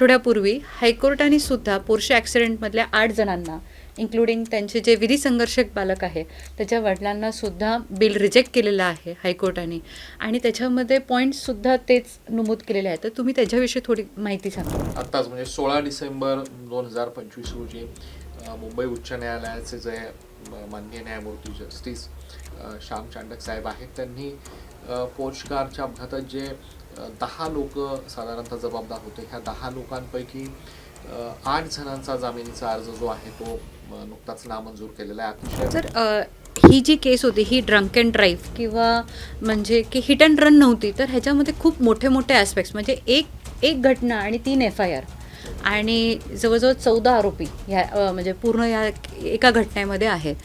आठवड्यापूर्वी हायकोर्टाने सुद्धा पोर्शे ॲक्सिडेंटमधल्या 8 जणांना इन्क्लुडिंग त्यांचे जे विधी संघर्षक बालक आहे त्याच्या वडिलांना सुद्धा बिल रिजेक्ट केलेलं आहे हायकोर्टाने आणि त्याच्यामध्ये पॉईंट्ससुद्धा तेच नमूद केलेले आहेत. तर तुम्ही त्याच्याविषयी थोडी माहिती सांगा. आत्ताच म्हणजे 16 डिसेंबर 2025 रोजी मुंबई उच्च न्यायालयाचे जे माननीय न्यायमूर्ती जस्टिस श्याम चांडक साहेब आहेत त्यांनी पोर्श कारच्या अपघातात जे 10 लोक साधारणतः जबाबदार होते ह्या 10 लोकांपैकी 8 जणांचा जामिनीचा अर्ज जो आहे तो नुकताच नामंजूर केलेला आहे. अतिशय तर ही जी केस होती ही ड्रंक अँड ड्राईव्ह किंवा म्हणजे की हिट अँड रन नव्हती, तर ह्याच्यामध्ये खूप मोठे मोठे ॲस्पेक्ट्स म्हणजे एक घटना आणि 3 FIR आणि जवळजवळ 14 आरोपी ह्या म्हणजे पूर्ण या एका घटनेमध्ये आहेत.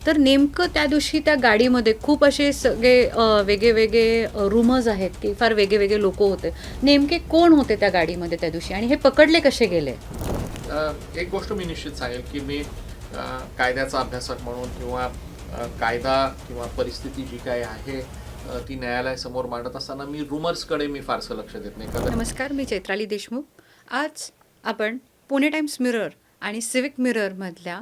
तर नेमकं त्या दिवशी त्या गाडीमध्ये खूप असे सगळे वेगळे रूमर्स आहेत की फार वेगळे लोक होते. नेमके कोण होते त्या गाडीमध्ये त्या दिवशी आणि हे पकडले कसे गेले? एक गोष्ट मी निश्चित सांगेल की मी कायद्याचा अभ्यासक म्हणून किंवा कायदा किंवा परिस्थिती जी काय आहे ती न्यायालयासमोर मांडत असताना मी रुमर्सकडे मी फारसं लक्ष देत नाही. नमस्कार, मी चैत्राली देशमुख. आज आपण पुणे टाइम्स मिरर आणि सिविक मिररमधल्या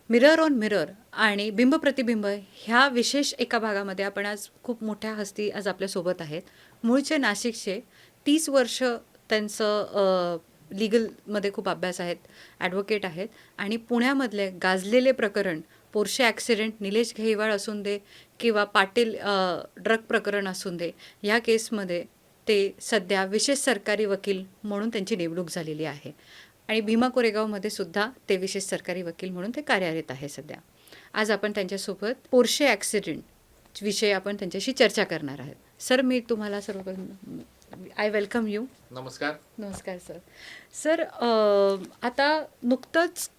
मिरर ऑन मिरर आणि बिंब प्रतिबिंब ह्या विशेष एका भागामध्ये आपण आज खूप मोठ्या हस्ती आज आपल्यासोबत आहेत. मूळचे नाशिकचे 30 वर्ष त्यांचं लीगलमध्ये खूप अभ्यास आहेत, ॲडव्होकेट आहेत आणि पुण्यामधले गाजलेले प्रकरण पोर्शे ॲक्सिडेंट, निलेश घेईवाळ असून दे किंवा पाटील ड्रग प्रकरण असून दे, ह्या केसमध्ये ते सध्या विशेष सरकारी वकील म्हणून त्यांची नेमणूक झालेली आहे आणि भीमा कोरेगावमध्ये सुद्धा ते विशेष सरकारी वकील म्हणून ते कार्यरत आहे सध्या. आज आपण त्यांच्यासोबत पोर्शे ॲक्सिडेंट विषयी आपण त्यांच्याशी चर्चा करणार आहोत. सर, मी तुम्हाला सर्वप्रथम आय वेलकम यू. नमस्कार. नमस्कार सर. सर, आता नुकतंच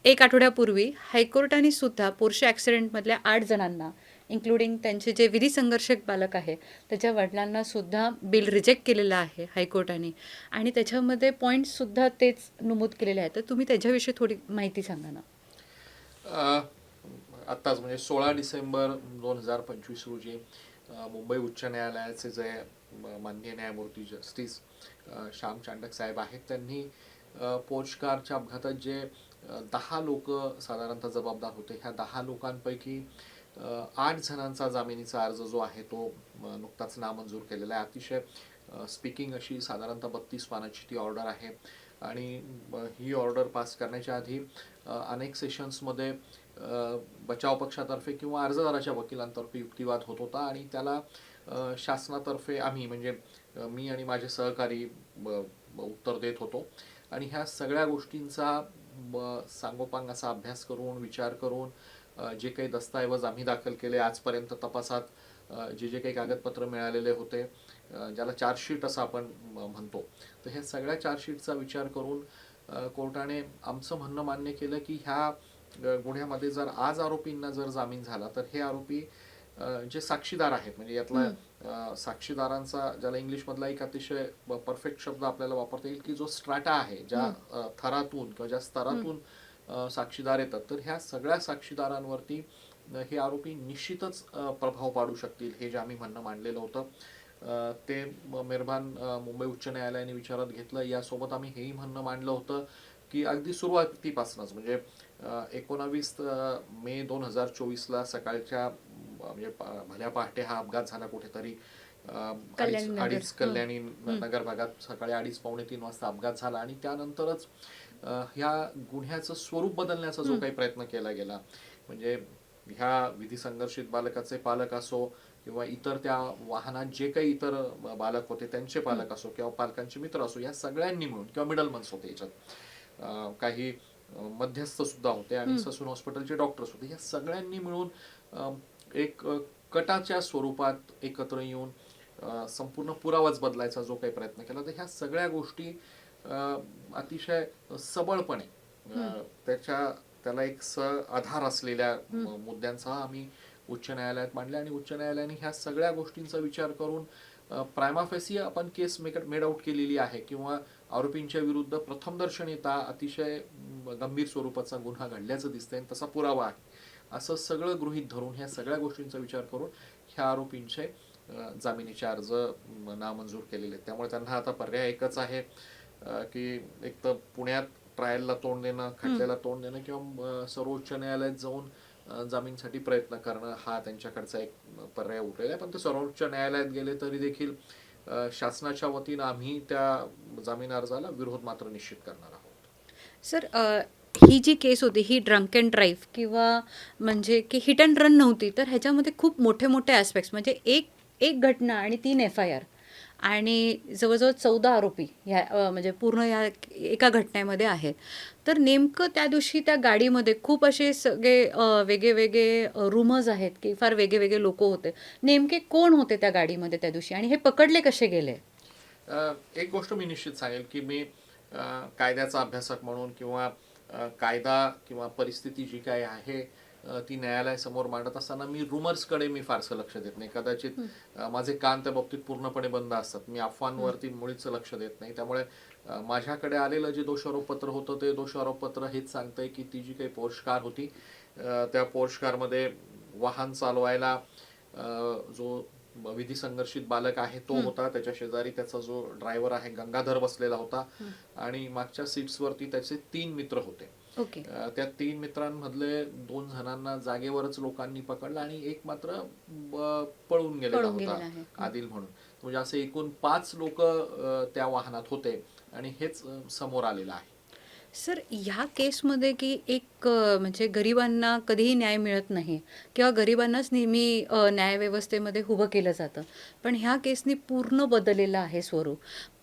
एक आठवड्यापूर्वी हायकोर्टाने सुद्धा पोर्शे ॲक्सिडेंटमधल्या 8 जणांना इन्क्लुडिंग त्यांचे जे विधी संघर्षक बालक आहे त्याच्या वडिलांना सुद्धा बिल रिजेक्ट केलेलं आहे हायकोर्टाने आणि त्याच्यामध्ये पॉईंट्ससुद्धा तेच नमूद केलेले आहेत. तर तुम्ही त्याच्याविषयी थोडी माहिती सांगा ना. आत्ताच म्हणजे 16 डिसेंबर 2025 रोजी मुंबई उच्च न्यायालयाचे जे माननीय न्यायमूर्ती जस्टिस श्याम चांडक साहेब आहेत त्यांनी पोर्श कारच्या अपघातात जे 10 लोक साधारणतः जबाबदार होते ह्या 10 लोकांपैकी 8 जणांचा जामिनीचा अर्ज जो आहे तो नुकताच नामंजूर केलेला आहे. अतिशय स्पीकिंग अशी साधारणतः 32 पानाची ती ऑर्डर आहे आणि ही ऑर्डर पास करण्याच्या आधी अनेक सेशन्समध्ये बचाव पक्षातर्फे किंवा अर्जदाराच्या वकिलांतर्फे युक्तिवाद होत होता आणि त्याला शासनातर्फे आम्ही म्हणजे मी आणि माझे सहकारी उत्तर देत होतो आणि ह्या सगळ्या गोष्टींचा सांगोपांग असा अभ्यास करून विचार करून जे काही दस्तऐवज आम्ही दाखल केले आजपर्यंत तपासात जे काही कागदपत्र मिळालेले होते ज्याला चार्जशीट असं आपण म्हणतो, तर ह्या सगळ्या चार्जशीटचा विचार करून कोर्टाने आमचं म्हणणं मान्य केलं की ह्या गुन्ह्यामध्ये जर आज आरोपींना जर जामीन झाला तर हे आरोपी जे साक्षीदार आहेत म्हणजे यातला साक्षीदारांचा ज्याला इंग्लिशमधला एक अतिशय परफेक्ट शब्द आपल्याला वापरता येईल की जो स्ट्रॅटा आहे ज्या थरातून किंवा ज्या स्तरातून साक्षीदार येतात तर ह्या सगळ्या साक्षीदारांवरती हे आरोपी निश्चितच प्रभाव पाडू शकतील हे जे आम्ही म्हणणं मांडलेलं होतं ते मेहरबान मुंबई उच्च न्यायालयाने विचारात घेतलं. यासोबत आम्ही हेही म्हणणं मांडलं होतं की अगदी सुरुवातीपासूनच म्हणजे 19 मे 2024 सकाळच्या म्हणजे भल्या पहाटे हा अपघात झाला कुठेतरी कल्याणी नगर भागात सकाळी 2:30-3 वाजता अपघात झाला आणि त्यानंतरच ह्या गुन्ह्याचं स्वरूप बदलण्याचा जो काही प्रयत्न केला गेला म्हणजे ह्या विधी संघर्षित बालकाचे पालक असो किंवा इतर त्या वाहनात जे काही इतर बालक होते त्यांचे पालक असो किंवा पालकांचे मित्र असो या सगळ्यांनी मिळून किंवा मिडलमन्स होते याच्यात काही मध्यस्थ सुद्धा होते आणि ससून हॉस्पिटलचे डॉक्टर्स होते या सगळ्यांनी मिळून एक कटाच्या स्वरूपात एकत्र येऊन संपूर्ण पुरावाच बदलायचा जो काही प्रयत्न केला तर ह्या सगळ्या गोष्टी अतिशय सबळपणे त्याला एक आधार असलेल्या मुद्द्यांसह आम्ही उच्च न्यायालयात मांडल्या आणि उच्च न्यायालयाने ह्या सगळ्या गोष्टींचा विचार करून प्रायमा फेसी आपण केस मेड आउट केलेली आहे किंवा आरोपींच्या विरुद्ध प्रथमदर्शनी येता अतिशय गंभीर स्वरूपाचा गुन्हा घडल्याचं दिसतंय तसा पुरावा आहे असं सगळं गृहीत धरून ह्या सगळ्या गोष्टींचा विचार करून ह्या आरोपींचे जामिनीचे अर्ज नामंजूर केलेले. त्यामुळे त्यांना आता पर्याय एकच आहे की एक तर पुण्यात ट्रायलला तोंड देणं, खटल्याला तोंड देणं किंवा सर्वोच्च न्यायालयात जाऊन जामीनसाठी प्रयत्न करणं हा त्यांच्याकडचा एक पर्याय उरलेला आहे. पण ते सर्वोच्च न्यायालयात गेले तरी देखील शासनाच्या वतीनं आम्ही त्या जामीन अर्जाला विरोध मात्र निश्चित करणार आहोत. सर, ही जी केस होती ही ड्रंक अँड ड्राईव्ह किंवा म्हणजे की हिट अँड रन नव्हती, तर ह्याच्यामध्ये खूप मोठे मोठे ॲस्पेक्ट्स म्हणजे एक एक घटना आणि 3 FIR आणि जवळजवळ 14 आरोपी ह्या म्हणजे पूर्ण ह्या एका घटनेमध्ये आहेत. तर नेमकं त्या दिवशी त्या गाडीमध्ये खूप असे सगळे वेगळे वेगळे रूमर्स आहेत की फार वेगळे वेगळे लोक होते. नेमके कोण होते त्या गाडीमध्ये त्या दिवशी आणि हे पकडले कसे गेले? एक गोष्ट मी निश्चित सांगेल की मी कायद्याचा अभ्यासक म्हणून किंवा कायदा किंवा परिस्थिती जी काय आहे ती न्यायालयासमोर मांडत असताना मी रुमर्सकडे मी फारसं लक्ष देत नाही. कदाचित माझे कान त्या बाबतीत पूर्णपणे बंद असतात. मी अफवांवरती मुळीच लक्ष देत नाही. त्यामुळे माझ्याकडे आलेलं जे दोषारोपपत्र होतं ते दोषारोपपत्र हेच सांगतंय की ती जी काही पोर्श कार होती त्या पोर्श कारमध्ये वाहन चालवायला जो विधी संघर्षित बालक आहे तो होता, त्याच्या शेजारी त्याचा जो ड्रायव्हर आहे गंगाधर बसलेला होता आणि मागच्या सीट्सवरती त्याचे 3 मित्र होते. ओके. त्या 3 मित्रांमधले 2 जणांना जागेवरच लोकांनी पकडलं आणि एक मात्र पळून गेलेला पळून गेलेला होता, आहे. आदिल म्हणून. म्हणजे असे एकूण 5 लोक त्या वाहनात होते आणि हेच समोर आलेलं आहे. सर, ह्या केसमध्ये की एक म्हणजे गरिबांना कधीही न्याय मिळत नाही किंवा गरिबांनाच नेहमी न्यायव्यवस्थेमध्ये उभं केलं जातं. पण ह्या केसनी पूर्ण बदललेलं आहे स्वरूप.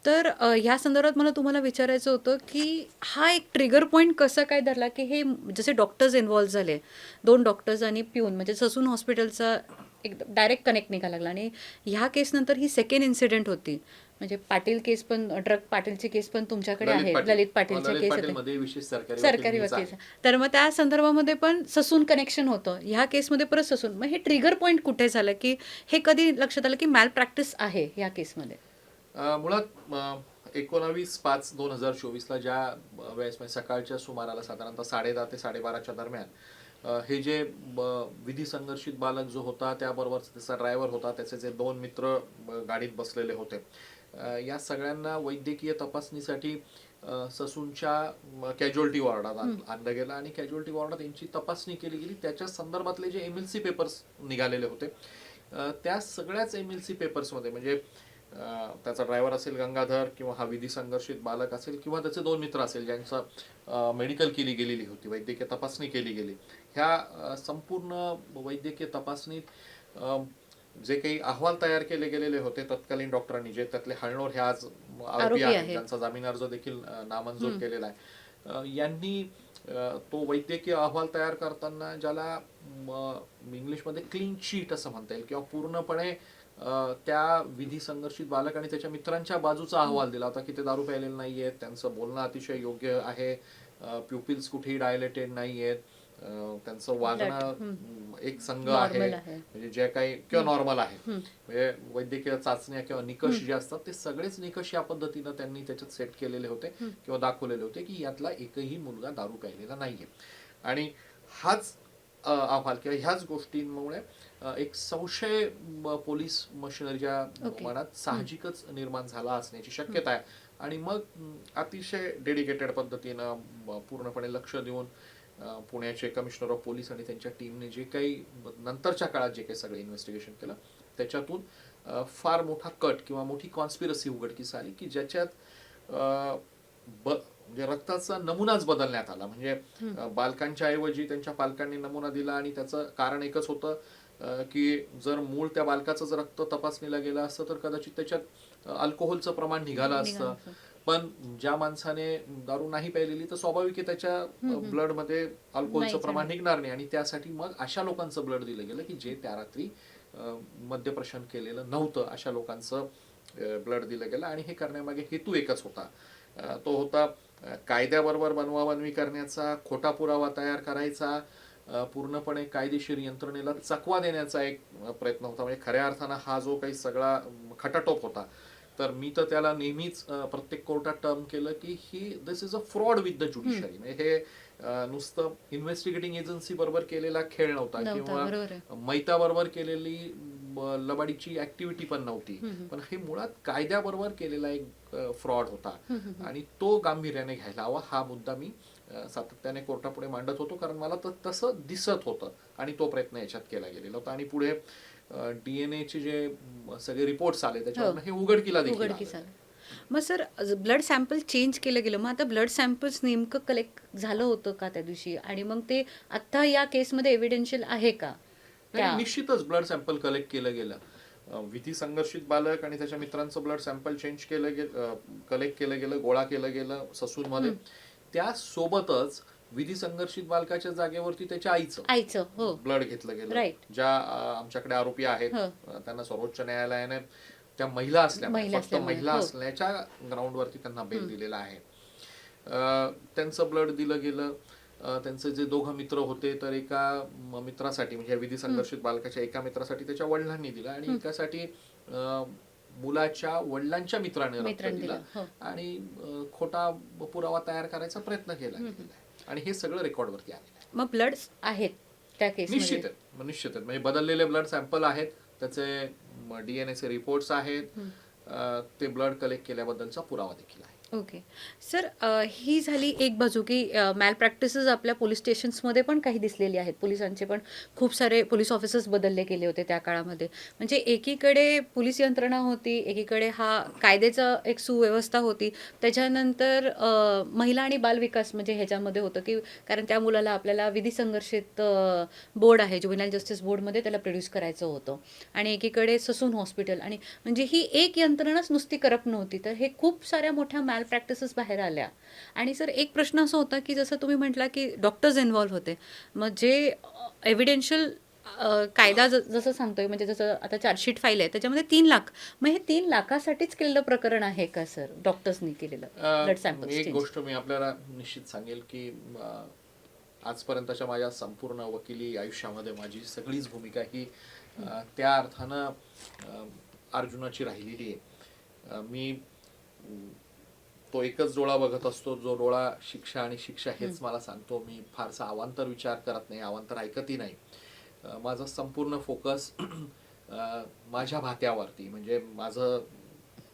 तर ह्या संदर्भात मला तुम्हाला विचारायचं होतं की हा एक ट्रिगर पॉईंट कसा काय धरला की हे जसे डॉक्टर्स इन्व्हॉल्व झाले, 2 डॉक्टर्स आणि पिऊन म्हणजे ससून हॉस्पिटलचा एकदम डायरेक्ट कनेक्ट निघायला लागला आणि ह्या केसनंतर ही सेकंड इन्सिडेंट होती. म्हणजे पाटील केस पण ड्रग पाटीलची केस पण तुमच्याकडे आहे, ललित पाटीलच्या केस पाटील होते, मध्ये विशेष सरकारी वकील. तर मग त्या संदर्भामध्ये पण ससून कनेक्शन होतं, ह्या केसमध्ये परत ससून. मग हे ट्रिगर पॉईंट कुठे झालं की हे कधी लक्षात आलं की मॅल प्रॅक्टिस आहे ह्या केसमध्ये? मुळात 19/5/2024 ज्या वेळेस म्हणजे सकाळच्या सुमाराला साधारणतः 10:30 ते 12:30च्या दरम्यान हे जे विधी संघर्षित बालक जो होता त्याबरोबर त्याचा ड्रायव्हर होता, त्याचे जे 2 मित्र गाडीत बसलेले होते, या सगळ्यांना वैद्यकीय तपासणीसाठी ससूनच्या कॅज्युअल्टी वॉर्डात आणलं गेलं आणि कॅज्युअल्टी वॉर्डात यांची तपासणी केली गेली. त्याच्या संदर्भातले जे MLC पेपर्स निघालेले होते त्या सगळ्याच MLC पेपर्समध्ये म्हणजे त्याचा ड्रायव्हर असेल गंगाधर किंवा हा विधी संघर्षित बालक असेल किंवा त्याचे 2 मित्र असेल ज्यांचं मेडिकल केली गेलेली होती, वैद्यकीय तपासणी केली गेली, ह्या संपूर्ण वैद्यकीय तपासणीत जे काही अहवाल तयार केले गेलेले होते तत्कालीन डॉक्टरांनी, जे त्यातले हळणोर हे आज आरोपी आहेत, ज्यांचा जामीन अर्ज देखील नामंजूर केलेला आहे, यांनी तो वैद्यकीय अहवाल तयार करताना ज्याला इंग्लिशमध्ये क्लीन शीट असं म्हणता येईल किंवा पूर्णपणे त्या विधी संघर्षित बालक आणि त्याच्या मित्रांच्या बाजूचा अहवाल दिला होता की ते दारू प्यायलेले नाहीयेत, त्यांचं बोलणं अतिशय योग्य आहे, प्युपिल्स कुठेही डायलेटेड नाहीयेत, त्यांचं वागणं एक संघ आहे, म्हणजे जे काही किंवा नॉर्मल आहे, म्हणजे वैद्यकीय चाचण्या किंवा निकष जे असतात ते सगळेच निकष या पद्धतीनं त्यांनी त्याच्यात सेट केलेले होते किंवा दाखवलेले होते की यातला एकही मुलगा दारू प्यायलेला नाहीये. आणि हाच अहवाल किंवा ह्याच गोष्टींमुळे एक संशय पोलीस मशिनरीच्या मनात साहजिकच निर्माण झाला असण्याची शक्यता आहे. आणि मग अतिशय डेडिकेटेड पद्धतीनं पूर्णपणे लक्ष देऊन पुण्याचे कमिशनर ऑफ पोलीस आणि त्यांच्या टीमने जे काही नंतरच्या काळात जे काही सगळं इन्व्हेस्टिगेशन केलं त्याच्यातून फार मोठा कट किंवा मोठी कॉन्स्पिरसी उघडकीस आली की ज्याच्यात म्हणजे रक्ताचा नमुनाच बदलण्यात आला. म्हणजे बालकांच्या ऐवजी त्यांच्या पालकांनी नमुना दिला आणि त्याचं कारण एकच होतं की जर मूळ त्या बालकाचं जर रक्त तपासणीला गेलं असतं तर कदाचित त्याच्यात अल्कोहोलचं प्रमाण निघालं असतं. पण ज्या माणसाने दारू नाही प्यायलेली तर स्वाभाविक आहे त्याच्या ब्लडमध्ये अल्कोहोलचं प्रमाण निघणार नाही आणि त्यासाठी मग अशा लोकांचं ब्लड दिलं गेलं की जे त्या रात्री मद्यप्रशन केलेलं नव्हतं, अशा लोकांचं ब्लड दिलं गेलं. आणि हे करण्यामागे हेतू एकच होता, तो होता कायद्याबरोबर बनवाबनवी करण्याचा, खोटा पुरावा तयार करायचा, पूर्णपणे कायदेशीर यंत्रणेला चकवा देण्याचा एक प्रयत्न होता. म्हणजे खऱ्या अर्थानं हा जो काही सगळा खटाटोप होता तर मी तर त्याला नेहमीच प्रत्येक कोर्टात टर्म केलं की this is a fraud with the judiciary. म्हणजे हे नुसतं इन्व्हेस्टिगेटिंग एजन्सी बरोबर केलेला खेळ नव्हता नव्हता, किंवा बरोबर आहे. मैताबरोबर केलेली लबाडीची ऍक्टिव्हिटी पण नव्हती, हम्म, पण हे मुळात कायद्याबरोबर केलेला एक फ्रॉड होता. हम्म. आणि तो गांभीर्याने घ्यायला हवा, हा मुद्दा मी सातत्याने कोर्टापुढे मांडत होतो, कारण मला तसं दिसत होतं आणि तो प्रयत्न याच्यात केला गेलेला होता. आणि पुढे डीएनएचे जे सगळे रिपोर्ट्स आले हो, त्याच्यावर हे उघडकीला देखील उघडकीस आलं. आलं. मग सर ब्लड सॅम्पल चेंज केलं गेलं, मग आता ब्लड सॅम्पल्स नेमकं कलेक्ट झालं होतं का त्या दिवशी, आणि मग ते आता या केसमध्ये एव्हिडेन्शियल आहे का नाही, त्या? निश्चितच ब्लड सॅम्पल कलेक्ट केलं गेलं. विधी संघर्षित बालक आणि त्याच्या मित्रांचं ब्लड सॅम्पल चेंज केलं गेलं, कलेक्ट केलं गेलं, गोळा केलं गेलं ससूनमध्ये. त्यासोबतच विधी संघर्षित बालकाच्या जागेवरती त्याच्या आईचं, हो, ब्लड घेतलं गेलं. राईट. ज्या आमच्याकडे आरोपी आहेत, हो, त्यांना सर्वोच्च न्यायालयाने त्या महिला असल्यामुळे, महिला फक्त असल्यामुळे, महिला हो. असल्याच्या ग्राउंडवरती त्यांना बेल दिलेला आहे. त्यांचं ब्लड दिलं गेलं. त्यांचे जे दोघं मित्र होते, तर एका मित्रासाठी म्हणजे विधी संघर्षित बालकाच्या एका मित्रासाठी त्याच्या वडिलांनी दिलं आणि एकासाठी मुलाच्या वडिलांच्या मित्राने रक्त मित्रांनी दिला. दिलं, हो. आणि खोटा पुरावा तयार करायचा प्रयत्न केला गेलेला आहे. आणि हे सगळं रेकॉर्डवरती आलेलं आहे. मग ब्लड्स आहेत त्या केसमध्ये? निश्चित आहेत. म्हणजे बदललेले ब्लड सॅम्पल आहेत, त्याचे डीएनएचे रिपोर्ट्स आहेत, ते ब्लड कलेक्ट केल्याबद्दलचा पुरावा देखील आहे. ओके. सर ही झाली एक बाजू की मॅल प्रॅक्टिसेस आपल्या पोलीस स्टेशन्समध्ये पण काही दिसलेली आहेत. पोलिसांचे पण खूप सारे पोलीस ऑफिसर्स बदलले गेले होते त्या काळामध्ये. म्हणजे एकीकडे पोलीस यंत्रणा होती, एकीकडे हा कायद्याचा एक सुव्यवस्था होती. त्याच्यानंतर महिला आणि बालविकास म्हणजे ह्याच्यामध्ये होतं की कारण त्या मुलाला आपल्याला विधी संघर्षित बोर्ड आहे, ज्युव्हेनाइल जस्टिस बोर्डमध्ये त्याला प्रोड्यूस करायचं होतं. आणि एकीकडे ससून हॉस्पिटल, आणि म्हणजे ही एक यंत्रणाच नुसती करप्ट नव्हती, तर हे खूप साऱ्या मोठ्या मॅल प्रॅक्टिसेस बाहेर आल्या. आणि सर एक प्रश्न असा होता की जसं तुम्ही म्हटला की डॉक्टर्स इन्व्हॉल्व्ह होते, मग जे एव्हिडेन्शियल कायदा जसं सांगतोय, म्हणजे जसं आता चार्जशीट फाईल आहे त्याच्यामध्ये 3 लाख, मग हे 3 लाखासाठीच केलेलं प्रकरण आहे का सर, डॉक्टर्सनी केलेलं ब्लड सॅम्पल्स एक चेंज? गोष्ट मी आपल्याला निश्चित सांगेल की आजपर्यंतच्या माझ्या संपूर्ण वकिली आयुष्यामध्ये माझी सगळीच भूमिका ही त्या अर्थानं अर्जुनाची राहिलेली आहे. मी तो एकच डोळा बघत असतो, जो डोळा शिक्षा आणि शिक्षा हेच मला सांगतो. मी फारसा अवांतर विचार करत नाही, अवांतर ऐकतही नाही. माझा संपूर्ण फोकस माझ्या भात्यावरती, म्हणजे माझं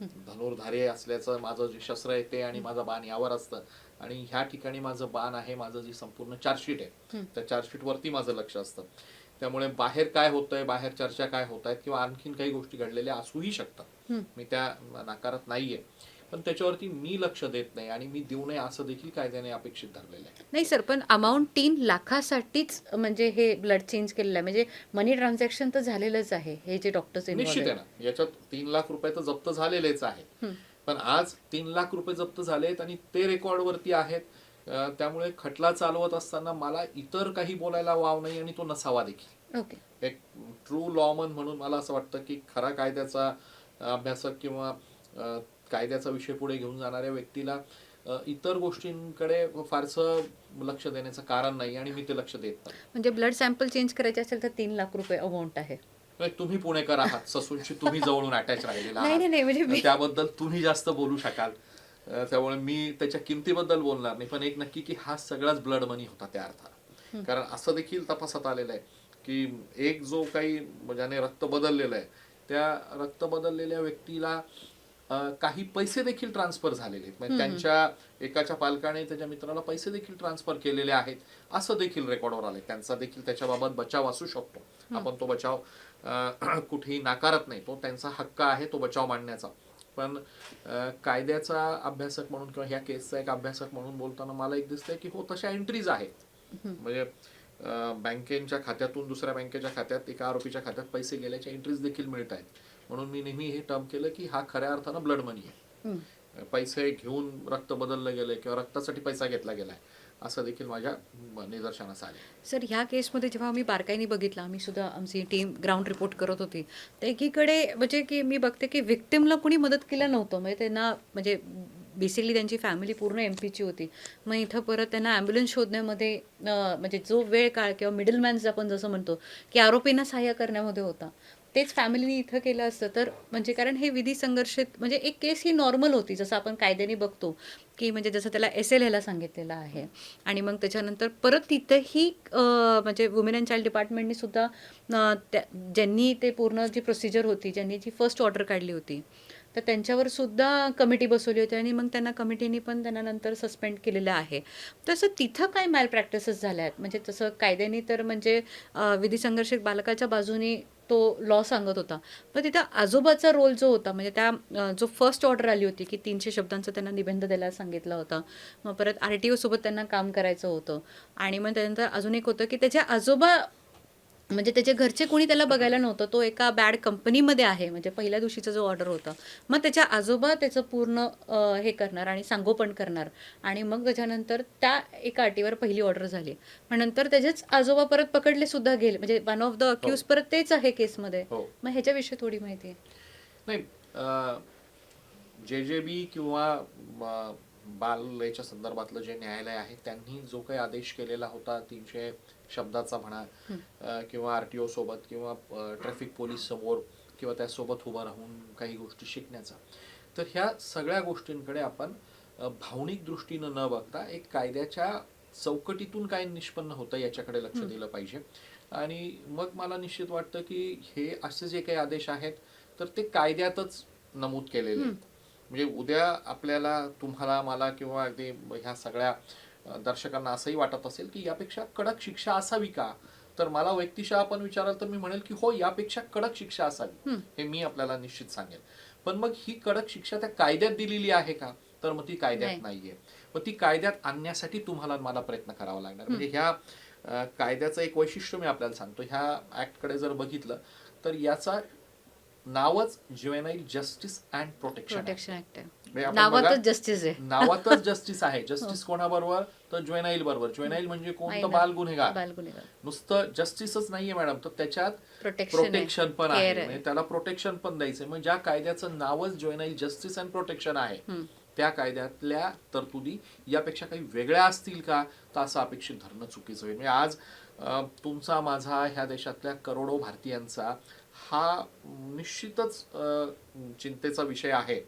धनुर्धारी असल्याचं माझं जे शस्त्र आहे ते आणि माझं बाण यावर असतं. आणि ह्या ठिकाणी माझं बाण आहे, माझं जी संपूर्ण चार्जशीट आहे त्या चार्जशीट वरती माझं लक्ष असतं. त्यामुळे बाहेर काय होतंय, बाहेर चर्चा काय होत आहेत किंवा आणखीन काही गोष्टी घडलेल्या असूही शकतात, मी त्या नाकारत नाहीये, पण त्याच्यावरती मी लक्ष देत नाही आणि मी देऊ नये असं देखील कायद्याने अपेक्षित धरलेलं आहे. नाही सर, पण अमाऊंट 3 लाखासाठीच म्हणजे हे ब्लड चेंज केलेलं आहे, म्हणजे मनी ट्रान्झॅक्शन तर झालेलंच आहे, हे जे डॉक्टर्स निश्चित इन्व्हॉल्व आहे ना, याच्यात 3 लाख रुपये तर जप्त झालेलेच आहेत. पण आज 3 लाख रुपये जप्त झालेत आणि ते रेकॉर्डवरती आहेत. त्यामुळे खटला चालवत असताना मला इतर काही बोलायला वाव नाही आणि तो नसावा देखील. ओके. एक ट्रू लॉमन म्हणून मला असं वाटतं की खरा कायद्याचा अभ्यासक किंवा कायद्याचा विषय पुढे घेऊन जाणाऱ्या व्यक्तीला इतर गोष्टींकडे फारसं लक्ष देण्याचं कारण नाही आणि मी ते लक्ष देत नाही. म्हणजे ब्लड सॅम्पल चेंज करायचे असेल तर 3 लाख रुपये अमाऊंट आहे. नाही, तुम्ही पुणेकर आहात, ससूनशी तुम्ही जवळून अटॅच राहिलेला नाही नाही नाही, म्हणजे आहात, मी त्याबद्दल तुम्ही जास्त बोलू शकाल. त्यामुळे मी त्याच्या किमतीबद्दल बोलणार नाही, पण एक नक्की की हा सगळाच ब्लड मनी होता त्या अर्थानं. कारण असं देखील तपासात आलेलं आहे की एक जो काही ज्याने रक्त बदललेलं आहे त्या रक्त बदललेल्या व्यक्तीला काही पैसे देखील ट्रान्सफर झालेले आहेत. म्हणजे त्यांच्या एकाच्या पालकाने त्याच्या मित्राला पैसे देखील ट्रान्सफर केलेले आहेत असं देखील रेकॉर्डवर आले. त्यांचा देखील त्याच्याबाबत बचाव असू शकतो, आपण तो बचाव कुठेही नाकारत नाही, तो त्यांचा हक्क आहे तो बचाव मांडण्याचा. पण कायद्याचा अभ्यासक म्हणून किंवा ह्या केसचा एक अभ्यासक म्हणून बोलताना मला एक दिसतंय की हो, तशा एंट्रीज आहेत. म्हणजे बँकेच्या खात्यातून दुसऱ्या बँकेच्या खात्यात एका आरोपीच्या खात्यात पैसे गेल्याच्या एंट्रीज देखील मिळत आहेत. म्हणून मी नेहमी हे टर्म केलं की हा खऱ्या अर्थानं ब्लड मनी आहे. पैसे घेऊन रक्त बदललं गेलंय किंवा रक्तासाठी पैसा घेतला गेलाय असं देखील माझ्या निदर्शनास आले. सर ह्या केसमध्ये जेव्हा मी बारकाईने बघितलं, आम्ही सुद्धा आमची टीम ग्राउंड रिपोर्ट करत होती, तर एकीकडे म्हणजे की मी बघते की विक्टिमला कुणी मदत केलं नव्हतं. म्हणजे त्यांना म्हणजे बेसिकली त्यांची फॅमिली पूर्ण MP ची होती. मग इथं परत त्यांना ॲम्ब्युलन्स शोधण्यामध्ये म्हणजे जो वेळ काळ किंवा मिडलमॅन्स आपण जसं म्हणतो की आरोपींना सहाय्य करण्यामध्ये होता. तेच फॅमिलीने इथं केलं असतं तर म्हणजे कारण हे विधी संघर्षित म्हणजे एक केस ही नॉर्मल होती जसं आपण कायद्याने बघतो की म्हणजे जसं त्याला SLAला सांगितलेलं आहे आणि मग त्याच्यानंतर परत तिथंही म्हणजे वुमेन अँड चाइल्ड डिपार्टमेंटनी सुद्धा ज्यांनी ते पूर्ण जी प्रोसिजर होती ज्यांनी जी फर्स्ट ऑर्डर काढली होती तर त्यांच्यावर सुद्धा कमिटी बसवली होती आणि मग त्यांना कमिटीने पण त्यांना नंतर सस्पेंड केलेलं आहे. तसं तिथं काय मॅल प्रॅक्टिसेस झाल्या आहेत म्हणजे तसं कायद्याने तर म्हणजे विधी संघर्षित बालकाच्या बाजूने तो लॉ सांगत होता. पण तिथं आजोबाचा रोल जो होता म्हणजे त्या जो फर्स्ट ऑर्डर आली होती की 300 शब्दांचा त्यांना निबंध द्यायला सांगितला होता. मग परत RTO सोबत त्यांना काम करायचं होतं आणि मग त्यानंतर अजून एक होतं की त्याचे आजोबा म्हणजे त्याचे घरचे कोणी त्याला बघायला नव्हतं. तो एका बॅड कंपनीमध्ये आहे म्हणजे पहिल्या दिवशीचा जो ऑर्डर होता. मग त्याच्या आजोबा त्याचं पूर्ण हे करणार आणि सांगोपण करणार आणि मग त्याच्यानंतर त्या एका अटीवर पहिली ऑर्डर झाली. मग नंतर त्याचेच आजोबा परत पकडले सुद्धा गेले म्हणजे वन ऑफ द हो अक्यूज परत तेच आहे केसमध्ये. हो मग ह्याच्याविषयी थोडी माहिती आहे. नाही, JJB किंवा बाल याच्या संदर्भातलं जे न्यायालय आहे त्यांनी जो काही आदेश केलेला होता 300 शब्दाचा म्हणा किंवा RTO सोबत किंवा ट्रॅफिक पोलीस समोर किंवा त्यासोबत उभं राहून काही गोष्टी शिकण्याचा, तर ह्या सगळ्या गोष्टींकडे आपण भावनिक दृष्टीनं न बघता एक कायद्याच्या चौकटीतून काय निष्पन्न होतं याच्याकडे लक्ष दिलं पाहिजे. आणि मग मला निश्चित वाटतं की हे असे जे काही आदेश आहेत तर ते कायद्यातच नमूद केलेले आहेत. म्हणजे उद्या आपल्याला तुम्हाला मला किंवा अगदी ह्या सगळ्या दर्शकांना असंही वाटत असेल की यापेक्षा कडक शिक्षा असावी का, तर मला व्यक्तिशः आपण विचाराल तर मी म्हणेल की हो, यापेक्षा कडक शिक्षा असावी, हे मी आपल्याला निश्चित सांगेल. पण मग ही कडक शिक्षा त्या कायद्यात दिलेली आहे का, तर मग ती कायद्यात नाहीये. मग ती कायद्यात आणण्यासाठी तुम्हाला मला प्रयत्न करावा लागणार. म्हणजे ह्या कायद्याचं एक वैशिष्ट्य मी आपल्याला सांगतो. ह्या ऍक्टकडे जर बघितलं तर याचा नावच juvenile justice and protection protection act आहे. म्हणजे आपण बघा, नावातच जस्टिस आहे. नावातच जस्टिस आहे. जस्टिस कोणाबरोबर, तर ज्युएनाईल बरोबर. ज्युएनाईल म्हणजे कोण, तर बाल गुन्हेगार. बालगुन्हेगार. नुसतं जस्टिसच नाहीये मॅडम, तर त्याच्यात प्रोटेक्शन प्रोटेक्शन पण आहे. केअर म्हणजे त्याला प्रोटेक्शन पण द्यायचंय. मग ज्या कायद्याचं नावच ज्युएनाईल जस्टिस अँड प्रोटेक्शन आहे त्या कायद्यातल्या तरतुदी यापेक्षा काही वेगळ्या असतील का, तर असं अपेक्षित धरणं चुकीचं होईल. म्हणजे आज तुमचा माझा ह्या देशातल्या करोडो भारतीयांचा हा निश्चितच चिंतेचा विषय आहे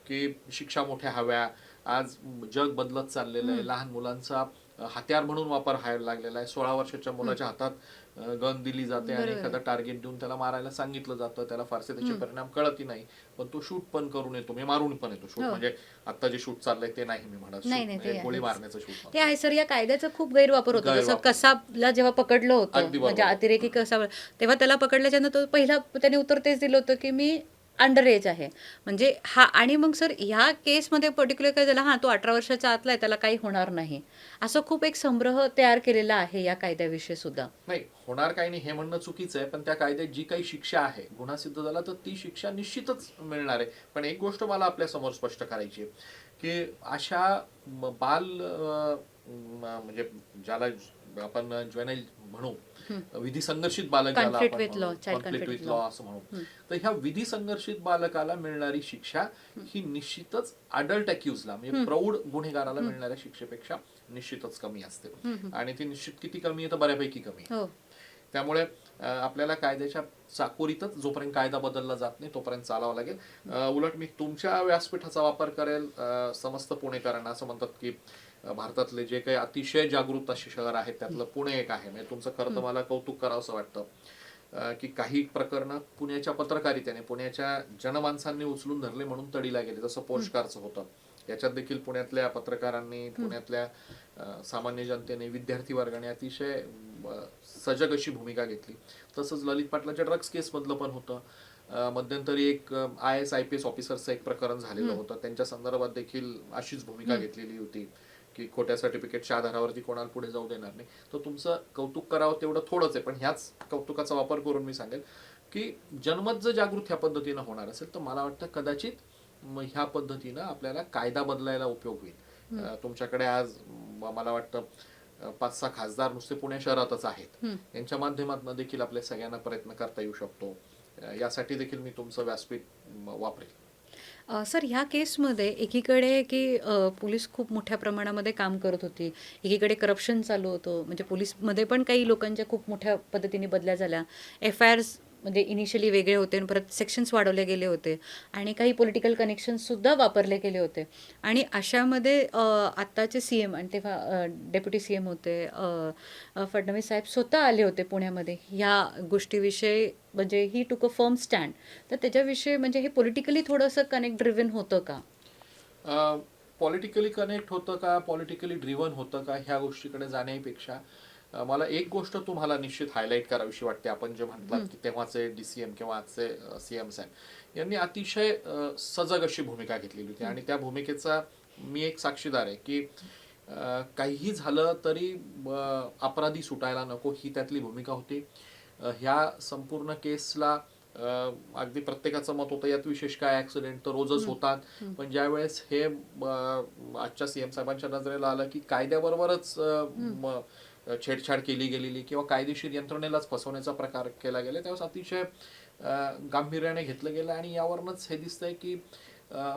की शिक्षा मोठ्या हव्या. आज जग बदलत चाललेलं आहे. लहान मुलांचा हत्यार म्हणून वापर व्हायला लागलेला आहे. 16 वर्षाच्या मुलाच्या हातात गन दिली जाते आणि एखादं टार्गेट देऊन त्याला मारायला सांगितलं जातं. त्याला फारसे त्याचे परिणाम कळतही नाही, पण तो शूट पण करून येतो, म्हणजे मारून पण येतो. शूट म्हणजे आता जे शूट चाललंय ते नाही मी म्हणत, म्हणजे गोळी मारण्याचं शूट ते आहे सर. या कायद्याचा खूप गैरवापर होतो. जसं कसाबला जेव्हा पकडलं होतं म्हणजे अतिरेकी कसाब, तेव्हा त्याला पकडल्याच्या नंतर पहिला त्याने उत्तर तेच दिलं होतं की मी अंडर एज आहे. म्हणजे हा आणि मग सर ह्या केसमध्ये पर्टिक्युलर काय झालं, तो 18 वर्षाच्या आतला आहे, त्याला काही होणार नाही, असं खूप एक संग्रह तयार केलेला आहे या कायद्याविषयी सुद्धा. नाही होणार काही नाही हे म्हणणं चुकीचं आहे. पण त्या कायद्यात जी काही शिक्षा आहे, गुन्हा सिद्ध झाला तर ती शिक्षा निश्चितच मिळणार आहे. पण एक गोष्ट मला आपल्या समोर स्पष्ट करायची आहे की अशा बाल म्हणजे ज्याला आपण ज्युएनाईल म्हणू, विधी संघर्षित बालक ज्याला आपण कॉन्फ्लिक्ट विथ लॉ असं म्हणू, तर ह्या विधी संघर्षित बालकाला मिळणारी शिक्षा ही निश्चितच अडल्ट अक्यूजला म्हणजे प्रौढ गुन्हेगाराला मिळणाऱ्या शिक्षेपेक्षा निश्चितच कमी असते. आणि ती निश्चित किती कमी आहे, तर बऱ्यापैकी कमी आहे. त्यामुळे आपल्याला कायद्याच्या चाकोरीतच जोपर्यंत कायदा बदलला जात नाही तोपर्यंत चालावं लागेल. उलट मी तुमच्या व्यासपीठाचा वापर करेल. समस्त पुणेकरांना असं म्हणतात की भारतातले जे काही अतिशय जागृत असे शहर आहेत त्यातलं पुणे एक आहे. म्हणजे तुमचं खरं तर मला कौतुक करावं असं वाटतं की काही प्रकरणं पुण्याच्या पत्रकारितेने, पुण्याच्या जनमानसांनी उचलून धरले म्हणून तडीला गेले. जसं पोस्टकारचं होतं, याच्यात देखील पुण्यातल्या पत्रकारांनी, पुण्यातल्या सामान्य जनतेने, विद्यार्थी वर्गाने अतिशय सजग अशी भूमिका घेतली. तसंच ललित पाटलाच्या ड्रग्ज केस मधलं पण होतं. मध्यंतरी एक IAS IPS ऑफिसरचं एक प्रकरण झालेलं होतं, त्यांच्या संदर्भात देखील अशीच भूमिका घेतलेली होती की खोट्या सर्टिफिकेटच्या आधारावरती कोणाला पुढे जाऊ देणार नाही. तर तुमचं कौतुक करावं तेवढं थोडंच आहे. पण ह्याच कौतुकाचा वापर करून मी सांगेल की जनमत जर जागृत ह्या पद्धतीनं होणार असेल तर मला वाटतं कदाचित ह्या पद्धतीनं आपल्याला कायदा बदलायला उपयोग होईल. तुमच्याकडे आज मला वाटतं 5-6 खासदार नुसते पुणे शहरातच आहेत. यांच्या माध्यमातून देखील आपल्या सगळ्यांना प्रयत्न करता येऊ शकतो. यासाठी देखील मी तुमचं व्यासपीठ वापरेल. सर ह्या केसमध्ये एकीकडे की पोलीस खूप मोठ्या प्रमाणामध्ये काम करत होती, एकीकडे करप्शन चालू होतं, म्हणजे पोलीसमध्ये पण काही लोकांच्या खूप मोठ्या पद्धतीने बदल्या झाल्या, FIRs म्हणजे इनिशियली वेगळे होते आणि परत सेक्शन्स वाढवले गेले होते आणि काही पॉलिटिकल कनेक्शन्ससुद्धा वापरले गेले होते. आणि अशामध्ये आत्ताचे सी एम आणि तेव्हा डेप्युटी सी एम होते फडणवीस साहेब स्वतः आले होते पुण्यामध्ये ह्या गोष्टीविषयी, म्हणजे ही टूक अ फर्म स्टँड. तर त्याच्याविषयी म्हणजे हे पॉलिटिकली थोडंसं कनेक्ट ड्रिव्हन होतं का? पॉलिटिकली कनेक्ट होतं का, पॉलिटिकली ड्रिव्हन होतं का, ह्या गोष्टीकडे जाण्यापेक्षा मला एक गोष्ट तुम्हाला निश्चित हायलाईट करावीशी वाटते. आपण जे म्हटलात की तेव्हाचे DCM किंवा आजचे CM साहेब यांनी अतिशय सजग अशी भूमिका घेतलेली होती आणि त्या भूमिकेचा मी एक साक्षीदार आहे की काहीही झालं तरी अपराधी सुटायला नको, ही त्यातली भूमिका होती. ह्या संपूर्ण केसला अगदी प्रत्येकाचं मत होतं यात विशेष काय, ऍक्सिडेंट तर रोजच होतात, पण ज्यावेळेस हे आजच्या CM साहेबांच्या नजरेला आलं की कायद्याबरोबरच छेडछाड केली गेलेली किंवा कायदेशीर यंत्रणेलाच फसवण्याचा प्रकार केला गेला, त्यावेळेस अतिशय गांभीर्याने घेतलं गेलं. आणि यावरूनच हे दिसतंय की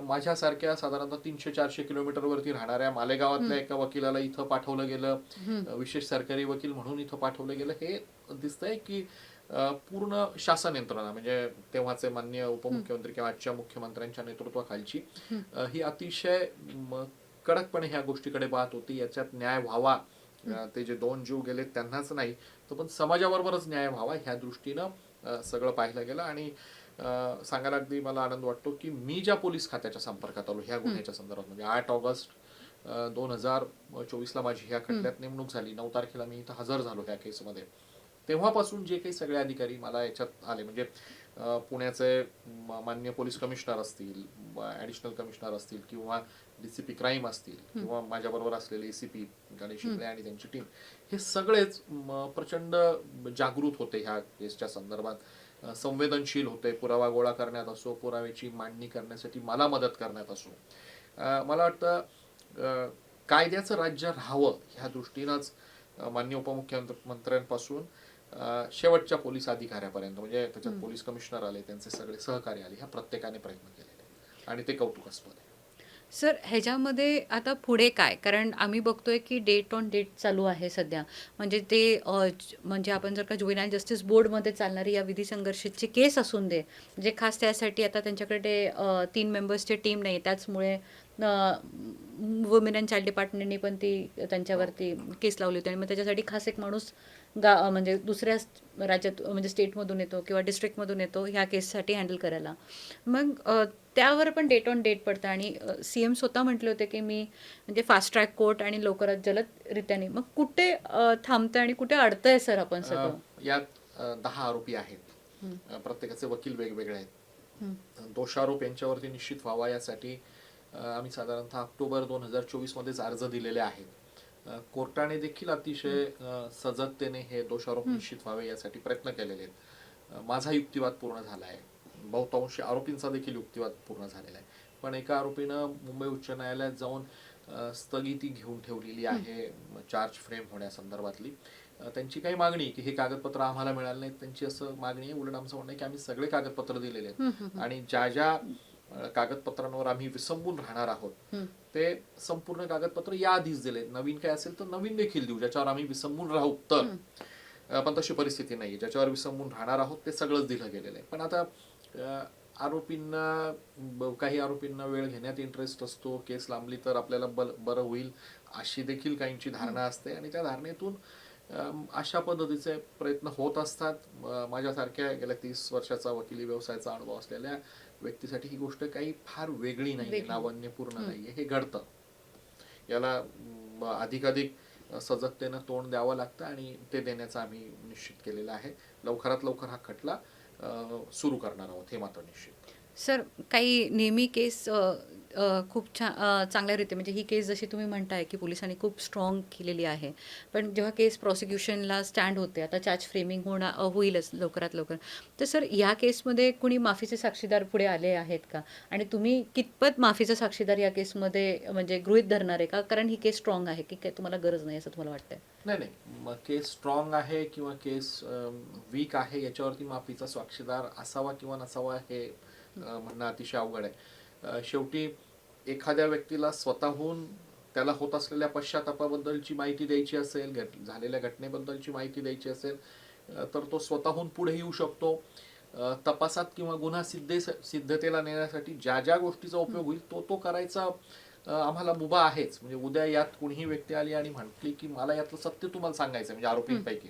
माझ्यासारख्या साधारणतः 300-400 किलोमीटरवरती राहणाऱ्या मालेगावातल्या एका वकिलाला इथं पाठवलं गेलं, विशेष सरकारी वकील म्हणून इथं पाठवलं गेलं. हे दिसतंय की पूर्ण शासन यंत्रणा म्हणजे तेव्हाचे माननीय उपमुख्यमंत्री किंवा आजच्या मुख्यमंत्र्यांच्या नेतृत्वाखालची ही अतिशय कडकपणे ह्या गोष्टीकडे पाहत होती. याच्यात न्याय व्हावा, ते जे 2 जीव गेले त्यांनाच नाही तर पण समाजाबरोबरच न्याय व्हावा ह्या दृष्टीनं सगळं पाहिलं गेलं. आणि सांगायला अगदी मला आनंद वाटतो की मी ज्या पोलीस खात्याच्या संपर्कात आलो ह्या गुन्ह्याच्या संदर्भात, म्हणजे 8 ऑगस्ट 2024ला माझी ह्या खटल्यात नेमणूक झाली, 9 तारखेला मी इथं हजर झालो ह्या केसमध्ये, तेव्हापासून जे काही सगळे अधिकारी मला याच्यात आले, म्हणजे पुण्याचे माननीय पोलीस कमिशनर असतील, ॲडिशनल कमिशनर असतील किंवा DCP क्राईम असतील किंवा माझ्याबरोबर असलेले ACP गणेश शिंदे आणि त्यांची टीम, हे सगळेच प्रचंड जागृत होते ह्या केसच्या संदर्भात, संवेदनशील होते. पुरावा गोळा करण्यात असो, पुराव्याची मांडणी करण्यासाठी मला मदत करण्यात असो, मला वाटतं कायद्याचं राज्य राहावं ह्या दृष्टीनंच माननीय उपमुख्यमंत्र्यांपासून शेवटच्या पोलीस अधिकाऱ्यापर्यंत, म्हणजे त्याच्यात पोलीस कमिशनर आले, त्यांचे सगळे सहकारी आले, ह्या प्रत्येकाने प्रयत्न केलेले आणि ते कौतुकास्पद आहे. सर, ह्याच्यामध्ये आता पुढे काय? कारण आम्ही बघतोय की डेट ऑन डेट चालू आहे सध्या. म्हणजे ते म्हणजे आपण जर का जुवेनाईल जस्टिस बोर्डमध्ये चालणारी या विधी संघर्षाची केस असून दे, म्हणजे खास त्यासाठी आता त्यांच्याकडे 3 मेंबर्सची टीम नाही, त्याचमुळे वुमेन अँड चाइल्ड डिपार्टमेंटने पण ती त्यांच्यावरती केस लावली होती आणि मग त्याच्यासाठी खास एक माणूस म्हणजे दुसऱ्या राज्यात म्हणजे स्टेटमधून येतो किंवा डिस्ट्रिक्टमधून येतो ह्या केससाठी हँडल करायला. मग त्यावर पण डेट ऑन डेट पडतं आणि CM स्वतः म्हटले होते की मी म्हणजे फास्ट ट्रॅक कोर्ट आणि लवकरात जलदरित्याने. मग कुठे थांबतंय आणि कुठे अडतंय सर आपण सगळं? यात 10 आरोपी आहेत, प्रत्येकाचे वकील वेगवेगळे आहेत. दोषारोप यांच्यावरती निश्चित व्हावा यासाठी आम्ही साधारणतः ऑक्टोबर 2024 मध्येच अर्ज दिलेले आहेत. कोर्टाने देखील अतिशय सजगतेने हे दोषारोप निश्चित व्हावे यासाठी प्रयत्न केलेले आहेत. माझा युक्तिवाद पूर्ण झाला आहे, बहुतांश आरोपींचा देखील युक्तिवाद पूर्ण झालेला आहे, पण एका आरोपीनं मुंबई उच्च न्यायालयात जाऊन स्थगिती घेऊन ठेवलेली आहे चार्ज फ्रेम होण्यासंदर्भातली. त्यांची काही मागणी की हे कागदपत्र आम्हाला मिळाले नाहीत, त्यांची असं मागणी आहे. उलट आमचं म्हणणं आहे की आम्ही सगळे कागदपत्र दिलेले आहेत आणि ज्या ज्या कागदपत्रांवर आम्ही विसंबून राहणार आहोत ते संपूर्ण कागदपत्र या आधीच दिले. नवीन काय असेल तर नवीन देखील देऊ, ज्याच्यावर आम्ही विसंबून राहू तर. पण तशी परिस्थिती नाही, ज्याच्यावर विसंबून राहणार आहोत ते सगळंच दिलं गेलेलं आहे. पण आता काही आरोपींना वेळ घेण्यात इंटरेस्ट असतो, केस लांबली तर आपल्याला बरं होईल अशी देखील काहींची धारणा असते आणि त्या धारणेतून अशा पद्धतीचे प्रयत्न होत असतात. माझ्यासारख्या गेल्या 30 वर्षाचा वकिली व्यवसायाचा अनुभव असलेल्या व्यक्तीसाठी ही गोष्ट काही फार वेगळी नाही, नावन्यपूर्ण नाहीये. हे घडतं, याला अधिकाधिक सजगतेनं तोंड द्यावं लागतं आणि ते देण्याचं आम्ही निश्चित केलेलं आहे. लवकरात लवकर हा खटला सुरू करणार आहोत हे मात्र निश्चित. सर, काही नेहमी केस खूप चांगल्या रीती, म्हणजे ही केस जशी तुम्ही म्हणताय की पोलिसांनी खूप स्ट्रॉंग केलेली आहे, पण जेव्हा केस प्रॉसिक्युशनला स्टँड होते, आता चार्ज फ्रेमिंग होईलच लवकरात लवकर, तर सर ह्या केसमध्ये कुणी माफीचे साक्षीदार पुढे आले आहेत का? आणि तुम्ही कितपत माफीचा साक्षीदार या केसमध्ये म्हणजे गृहीत धरणार आहे का? कारण ही केस स्ट्रॉंग आहे की काय तुम्हाला गरज नाही असं तुम्हाला वाटतंय? नाही, केस स्ट्रॉंग आहे किंवा केस वीक आहे याच्यावरती माफीचा साक्षीदार असावा किंवा नसावा हे म्हणणं अतिशय अवघड आहे. शेवटी एखाद्या व्यक्तीला स्वतःहून त्याला होत असलेल्या पश्चातापाबद्दलची माहिती द्यायची असेल, झालेल्या घटनेबद्दलची माहिती द्यायची असेल तर तो स्वतःहून पुढे येऊ शकतो. तपासात किंवा गुन्हा सिद्धतेला नेण्यासाठी ज्या ज्या गोष्टीचा उपयोग होईल तो करायचा आम्हाला मुभा आहेच. म्हणजे उद्या यात कुणीही व्यक्ती आली आणि म्हटली की मला यातलं सत्य तुम्हाला सांगायचं म्हणजे आरोपींपैकी,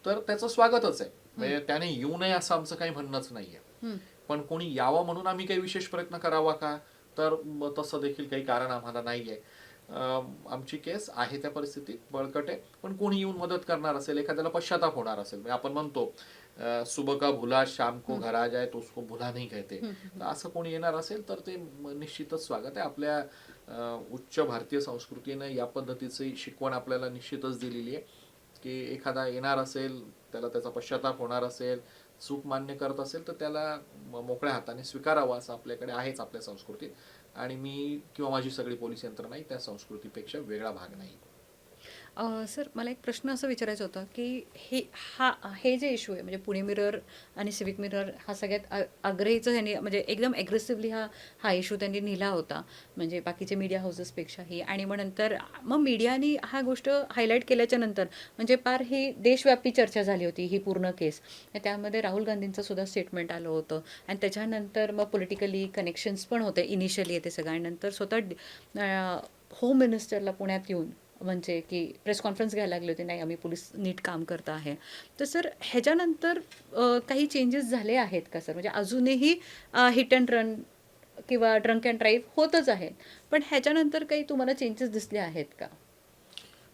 तर त्याचं स्वागतच आहे. म्हणजे त्याने येऊ नये असं आमचं काही म्हणणंच नाहीये. पण कोणी यावं म्हणून आम्ही काही विशेष प्रयत्न करावा का, तर तसं देखील काही कारण आम्हाला नाहीये. आमची केस आहे त्या परिस्थितीत बळकट आहे, पण कोणी येऊन मदत करणार असेल, एखाद्याला पश्चाताप होणार असेल, म्हणजे आपण म्हणतो सुबह का भुला शाम को घर आ जाए तो उसको भुला नहीं कहते, तर असं कोणी येणार असेल तर ते निश्चितच स्वागत आहे. आपल्या उच्च भारतीय संस्कृतीनं या पद्धतीची शिकवण आपल्याला निश्चितच दिलेली आहे की एखादा येणार असेल, त्याला त्याचा पश्चाताप होणार असेल, चूक मान्य करत असेल तर त्याला मोकळ्या हाताने स्वीकारावं असं आपल्याकडे आहेच आपल्या संस्कृतीत. आणि मी किंवा माझी सगळी पोलीस यंत्रणाही त्या संस्कृतीपेक्षा वेगळा भाग नाही. सर मला एक प्रश्न असं विचारायचं होतं की हे जे इश्यू आहे म्हणजे पुणे मिरर आणि सिविक मिरर हा सगळ्यात आग्रहीचं ह्यांनी म्हणजे एकदम ॲग्रेसिव्हली हा इश्यू त्यांनी नेला होता म्हणजे बाकीचे मीडिया हाऊसेसपेक्षाही. आणि मग मीडियानी हा गोष्ट हायलाईट केल्याच्या नंतर म्हणजे पार ही देशव्यापी चर्चा झाली होती ही पूर्ण केस. त्यामध्ये राहुल गांधींचं सुद्धा स्टेटमेंट आलं होतं आणि त्याच्यानंतर मग पॉलिटिकली कनेक्शन्स पण होते इनिशियली ते सगळं. आणि नंतर स्वतः होम मिनिस्टरला पुण्यात येऊन म्हणजे की प्रेस कॉन्फरन्स घ्यायला लागले होते, नाही आम्ही पोलीस नीट काम करत आहे. तर सर ह्याच्यानंतर काही चेंजेस झाले आहेत का सर? म्हणजे अजूनही हिट अँड रन किंवा ड्रंक अँड ड्राईव्ह होतच आहेत, पण ह्याच्यानंतर काही तुम्हाला चेंजेस दिसले आहेत का?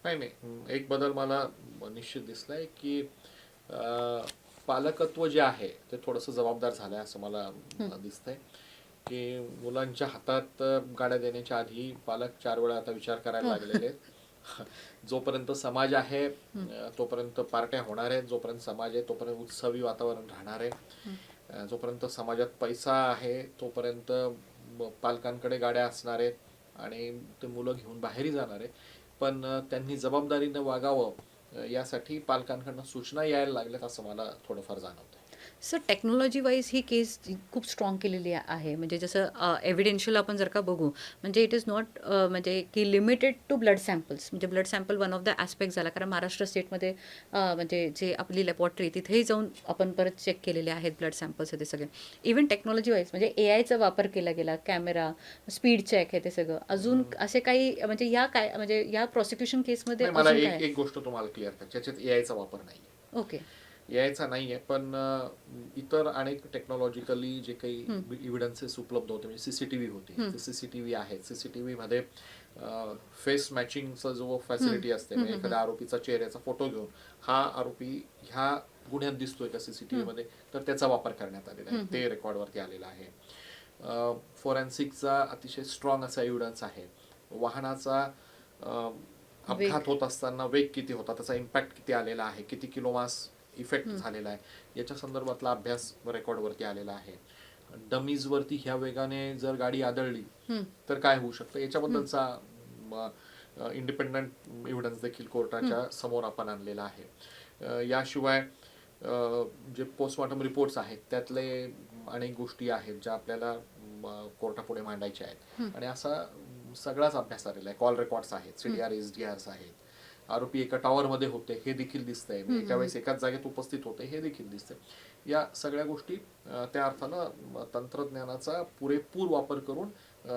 नाही नाही, एक बदल मला निश्चित दिसलाय की पालकत्व जे आहे ते थोडंसं जबाबदार झालंय असं मला दिसतंय. की मुलांच्या हातात गाड्या देण्याच्या आधी पालक 4 वेळा आता विचार करायला लागलेले आहेत. जोपर्यंत समाज आहे तोपर्यंत पार्ट्या होणार आहेत, जोपर्यंत समाज आहे तोपर्यंत उत्सवी वातावरण राहणार आहे, जोपर्यंत समाजात पैसा आहे तोपर्यंत पालकांकडे गाड्या असणार आहेत आणि ते मुलं घेऊन बाहेरही जाणार आहेत. पण त्यांनी जबाबदारीनं वागावं यासाठी पालकांकडनं सूचना यायला लागल्यात असं मला थोडंफार जाणवतं. सर टेक्नॉलॉजी वाईज ही केस खूप स्ट्रॉंग केलेली आहे. म्हणजे जसं एव्हिडेन्शियल आपण जर का बघू म्हणजे इट इज नॉट म्हणजे की लिमिटेड टू ब्लड सॅम्पल्स. म्हणजे blood sample one of the aspect झाला, कारण महाराष्ट्र स्टेटमध्ये म्हणजे जे आपली लॅबॉरेटरी तिथेही जाऊन आपण परत चेक केलेले आहेत ब्लड सॅम्पल्स हे ते सगळे. इवन टेक्नॉलॉजी वाईज म्हणजे AI चा वापर केला गेला, कॅमेरा, स्पीड चेक हे ते सगळं. अजून असे काही म्हणजे म्हणजे या प्रॉसिक्युशन केसमध्ये नाही, मला अजून एक काय? एक गोष्ट तुम्हाला क्लिअर कर, ज्याच्यात एआयचा वापर नाही. ओके. यायचा नाहीये, पण इतर अनेक टेक्नॉलॉजिकली जे काही इव्हिडन्सेस उपलब्ध होते, म्हणजे सीसीटीव्ही होती, सीसीटीव्ही आहे, सीसीटीव्ही मध्ये फेस मॅचिंगचा जो फॅसिलिटी असते, म्हणजे एखाद्या आरोपीचा चेहऱ्याचा फोटो घेऊन हा आरोपी ह्या गुन्ह्यात दिसतोय का सीसीटीव्ही मध्ये, तर त्याचा वापर करण्यात आलेला आहे, ते रेकॉर्डवरती आलेला आहे. फोरेन्सिकचा अतिशय स्ट्रॉंग असा एव्हिडन्स आहे. वाहनाचा अपघात होत असताना वेग किती होता, त्याचा इम्पॅक्ट किती आलेला आहे, किती किलो मास इफेक्ट झालेला आहे, याच्या संदर्भातला अभ्यास रेकॉर्डवरती आलेला आहे. डमीजवरती ह्या वेगाने जर गाडी आदळली तर काय होऊ शकतं याच्याबद्दलचा इंडिपेंडंट एव्हिडन्स देखील कोर्टाच्या समोर आपण आणलेला आहे. याशिवाय जे पोस्टमॉर्टम रिपोर्ट्स आहेत त्यातले अनेक गोष्टी आहेत ज्या आपल्याला कोर्टापुढे मांडायच्या आहेत. आणि असा सगळाच अभ्यास आलेला आहे. कॉल रेकॉर्ड्स आहेत, CDR SDRs आहेत, आरोपी एका टॉवरमध्ये होते हे देखील दिसतंय, एका वेळेस एकाच जागेत उपस्थित होते हे देखील दिसतंय. या सगळ्या गोष्टी त्या अर्थानं तंत्रज्ञानाचा पुरेपूर वापर करून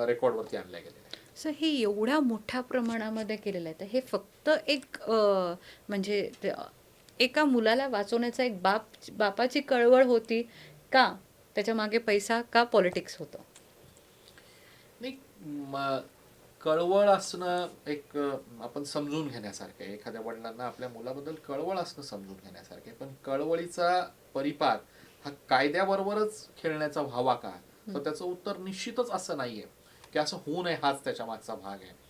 रेकॉर्डवरती आणल्या गेलेल्या आहेत. सर हे एवढ्या मोठ्या प्रमाणामध्ये केलेलं आहे, तर हे फक्त एक म्हणजे एका मुलाला वाचवण्याचा एक बापाची कळवळ होती का? त्याच्या मागे पैसा का पॉलिटिक्स होतं? नाही, कळवळ असणं एक आपण समजून घेण्यासारखं आहे. एखाद्या वडिलांना आपल्या मुलाबद्दल कळवळ असणं समजून घेण्यासारखं आहे. पण कळवळीचा परिपाक हा कायद्याबरोबरच खेळण्याचा व्हावा का, तर त्याचं उत्तर निश्चितच असं नाहीये की असं होऊ नये, हाच त्याच्या मागचा भाग आहे.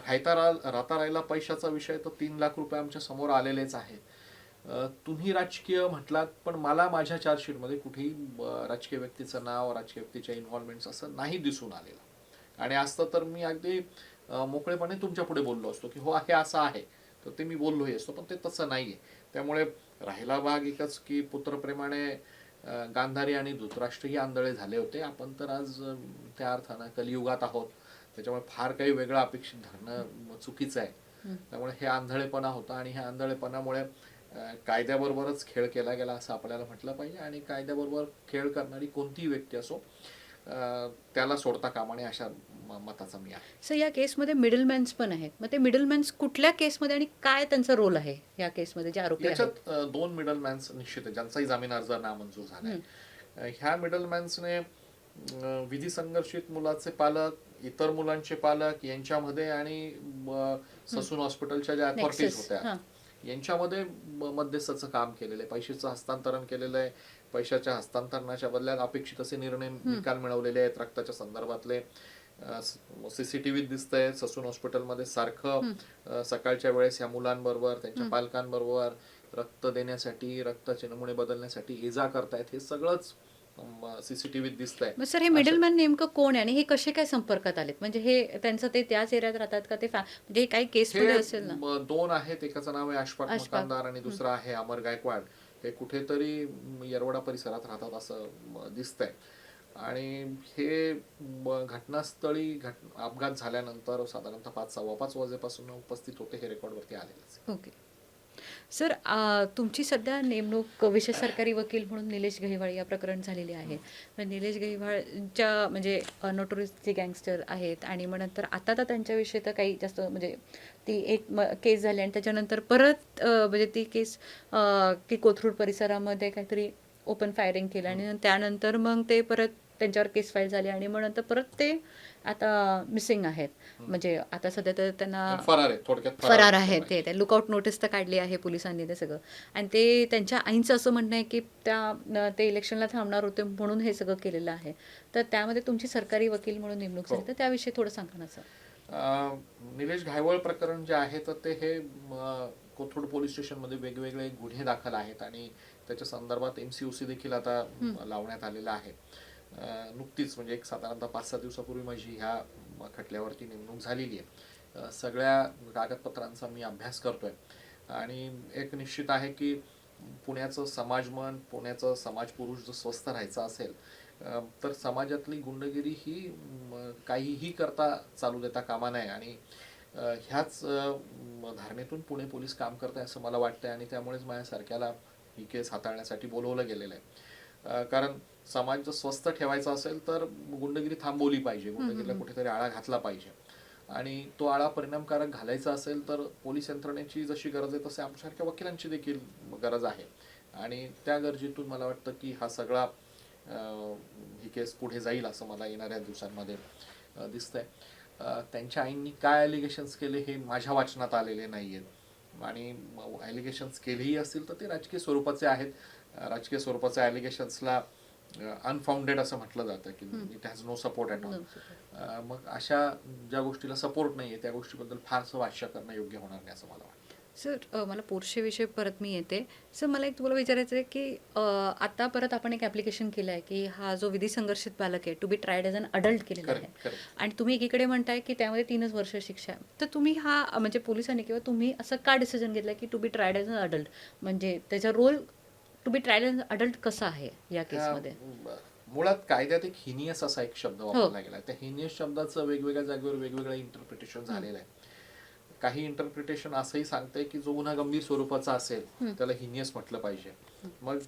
राहता राहिला पैशाचा विषय, तर 3 लाख रुपये आमच्या समोर आलेलेच आहेत. तुम्ही राजकीय म्हटलात, पण मला माझ्या चार्जशीटमध्ये कुठेही राजकीय व्यक्तीचं नाव, राजकीय व्यक्तीच्या इन्व्हॉल्वमेंट असं नाही दिसून आलेलं. आणि असतं तर मी अगदी मोकळेपणे तुमच्या पुढे बोललो असतो की हो हे असं आहे, तर ते मी बोललोही असतो, पण ते तसं नाहीये. त्यामुळे राहिला भाग एकच की पुत्रप्रेमाने गांधारी आणि धृतराष्ट्रही आंधळे झाले होते. आपण तर आज त्या अर्थानं कलियुगात आहोत, त्याच्यामुळे फार काही वेगळं अपेक्षित धरणं चुकीचं आहे. त्यामुळे हे आंधळेपणा होता आणि ह्या आंधळेपणामुळे कायद्याबरोबरच खेळ केला गेला असं आपल्याला म्हटलं पाहिजे आणि कायद्याबरोबर खेळ करणारी कोणतीही व्यक्ती असो त्याला सोडता कामा नये अशा मताचा मी आहे. सर या केसमध्ये मिडलमॅन्स पण आहेत. मग ते मिडलमॅन्स कुठल्या केसमध्ये आणि काय त्यांचा रोल आहे या केसमध्ये जे आरोपी आहेत? याच्यात दोन मिडलमॅन्स निश्चित आहे ज्यांचाही जामीन अर्ज नामंजूर झालाय. ह्या मिडलमॅन्सने विधी संघर्षित मुलाचे पालक, इतर मुलांचे पालक यांच्यामध्ये आणि ससून हॉस्पिटलच्या ज्या अथॉरिटीज नेक्सस होत्या हां यांच्यामध्ये मध्यस्थाचं काम केलेलं आहे. पैशाचं हस्तांतरण केलेलं आहे. पैशाच्या हस्तांतरणाच्या बदल्यात अपेक्षित असे निर्णय निकाल मिळवलेले आहेत. रक्ताच्या संदर्भातले सीसीटीव्हीत दिसतंय ससून हॉस्पिटलमध्ये सारखं सकाळच्या वेळेस या मुलांबरोबर त्यांच्या पालकांबरोबर रक्त देण्यासाठी, रक्ताचे नमुने बदलण्यासाठी ये जा करतायत. हे सगळंच सीसीटीव्हीत दिसतंय. मग सर हे मिडलमॅन नेमकं कोण आहे आणि हे कसे काय संपर्कात आलेत? म्हणजे हे त्यांचं ते त्याच एरियात राहतात का ते म्हणजे काही केसमध्ये असेल ना? हे दोन आहेत. एकाचं नाव आहे अशफाक अशफाक. मकानदार आणि दुसरा आहे अमर गायकवाड. हे कुठेतरी येरवडा परिसरात राहतात असं दिसतंय. आणि हे घटनास्थळी अपघात झाल्यानंतर साधारणतः 5:15 वाजेपासून उपस्थित होते. हे रेकॉर्डवरती आलेलंच आहे. ओके. सर तुमची सध्या नेमणूक विशेष सरकारी वकील म्हणून निलेश गहिवाळ या प्रकरण झालेले आहे. तर निलेश गहिवाळच्या म्हणजे नोटोरियस जे गँगस्टर आहेत आणि मग नंतर आता तर त्यांच्याविषयी तर काही जास्त म्हणजे ती एक केस झाली आणि त्याच्यानंतर परत म्हणजे ती केस की कोथरूड परिसरामध्ये काहीतरी ओपन फायरिंग केलं आणि त्यानंतर मग ते परत त्यांच्यावर केस फाईल झाली आणि मग नंतर परत ते आता मिसिंग आहेत. म्हणजे आता सध्या तर त्यांना फरार आहे, थोडक्यात फरार आहेत. ते लुकआउट नोटीस तर काढली आहे पोलिसांनी ते सगळं. आणि ते त्यांच्या आईंचं असं म्हणणं आहे की ते इलेक्शनला थांबणार होते म्हणून हे सगळं केलेलं आहे. तर त्यामध्ये तुमची सरकारी वकील म्हणून नेमणूक झाली तर त्याविषयी थोडं सांगा ना सर. निलेश घायवळ प्रकरण जे आहे तर ते हे कोथरूड पोलीस स्टेशनमध्ये वेगवेगळे गुन्हे दाखल आहेत आणि त्याच्या संदर्भात MCOC देखील आता लावण्यात आलेला आहे. नुकतीच म्हणजे एक साधारणतः 5-6 दिवसापूर्वी माझी ह्या खटल्यावरती नेमणूक झालेली आहे. सगळ्या कागदपत्रांचा मी अभ्यास करतोय आणि एक निश्चित आहे की पुण्याचं समाजमन, पुण्याचं समाजपुरुष जर स्वस्थ राहायचं असेल तर समाजातली गुंडगिरी ही काहीही करता चालू देता कामा नये आणि ह्याच धारणेतून पुणे पोलीस काम करत आहे असं मला वाटतंय आणि त्यामुळेच माझ्यासारख्याला ही केस हाताळण्यासाठी बोलवलं गेलेलं आहे. कारण समाज जर स्वस्थ ठेवायचा असेल तर गुंडगिरी थांबवली पाहिजे, गुंडगिरीला कुठेतरी आळा घातला पाहिजे आणि तो आळा परिणामकारक घालायचा असेल तर पोलीस यंत्रणेची जशी गरज आहे तसे आमच्यासारख्या वकिलांची देखील गरज आहे आणि त्या गरजेतून मला वाटतं की हा सगळा ही केस पुढे जाईल असं मला येणाऱ्या दिवसांमध्ये दिसतंय. त्यांच्या आईंनी काय ॲलिगेशन्स केले हे माझ्या वाचनात आलेले नाही आहेत आणि ॲलिगेशन्स केलेही असतील तर ते राजकीय स्वरूपाचे आहेत. राजकीय स्वरूपाच्या ॲलिगेशन्सला अनफाउंडेड असं म्हटलं जातं की it has no support at all. मग अशा ज्या गोष्टीला सपोर्ट नाही आहे त्या गोष्टीबद्दल फारसं भाष्य करणं योग्य होणार नाही असं मला वाटतं. सर मला पोर्शेविषयी परत मी येते. सर मला एक तुम्हाला विचारायचं आहे की आता परत आपण एक ॲप्लिकेशन केलं आहे की हा जो विधी संघर्षित बालक आहे to be tried as an adult केलेला आहे करेक्ट. आणि तुम्ही एकीकडे म्हणताय की त्यामध्ये 3 वर्ष शिक्षा आहे. तर तुम्ही हा म्हणजे पोलिसांनी किंवा तुम्ही असं का डिसिजन घेतलं की to be tried as an adult म्हणजे त्याचा role to be tried as an adult कसा आहे या केसमध्ये? मुळात कायद्यात एक हिनियस असा एक शब्द वापरला गेला. त्या हिनियस शब्दाचं वेगवेगळ्या जागेवर वेगवेगळं इंटरप्रिटेशन झालेलं आहे. काही इंटरप्रिटेशन असंही सांगतंय की जो गुन्हा गंभीर स्वरूपाचा असेल त्याला हिनियस म्हटलं पाहिजे. मग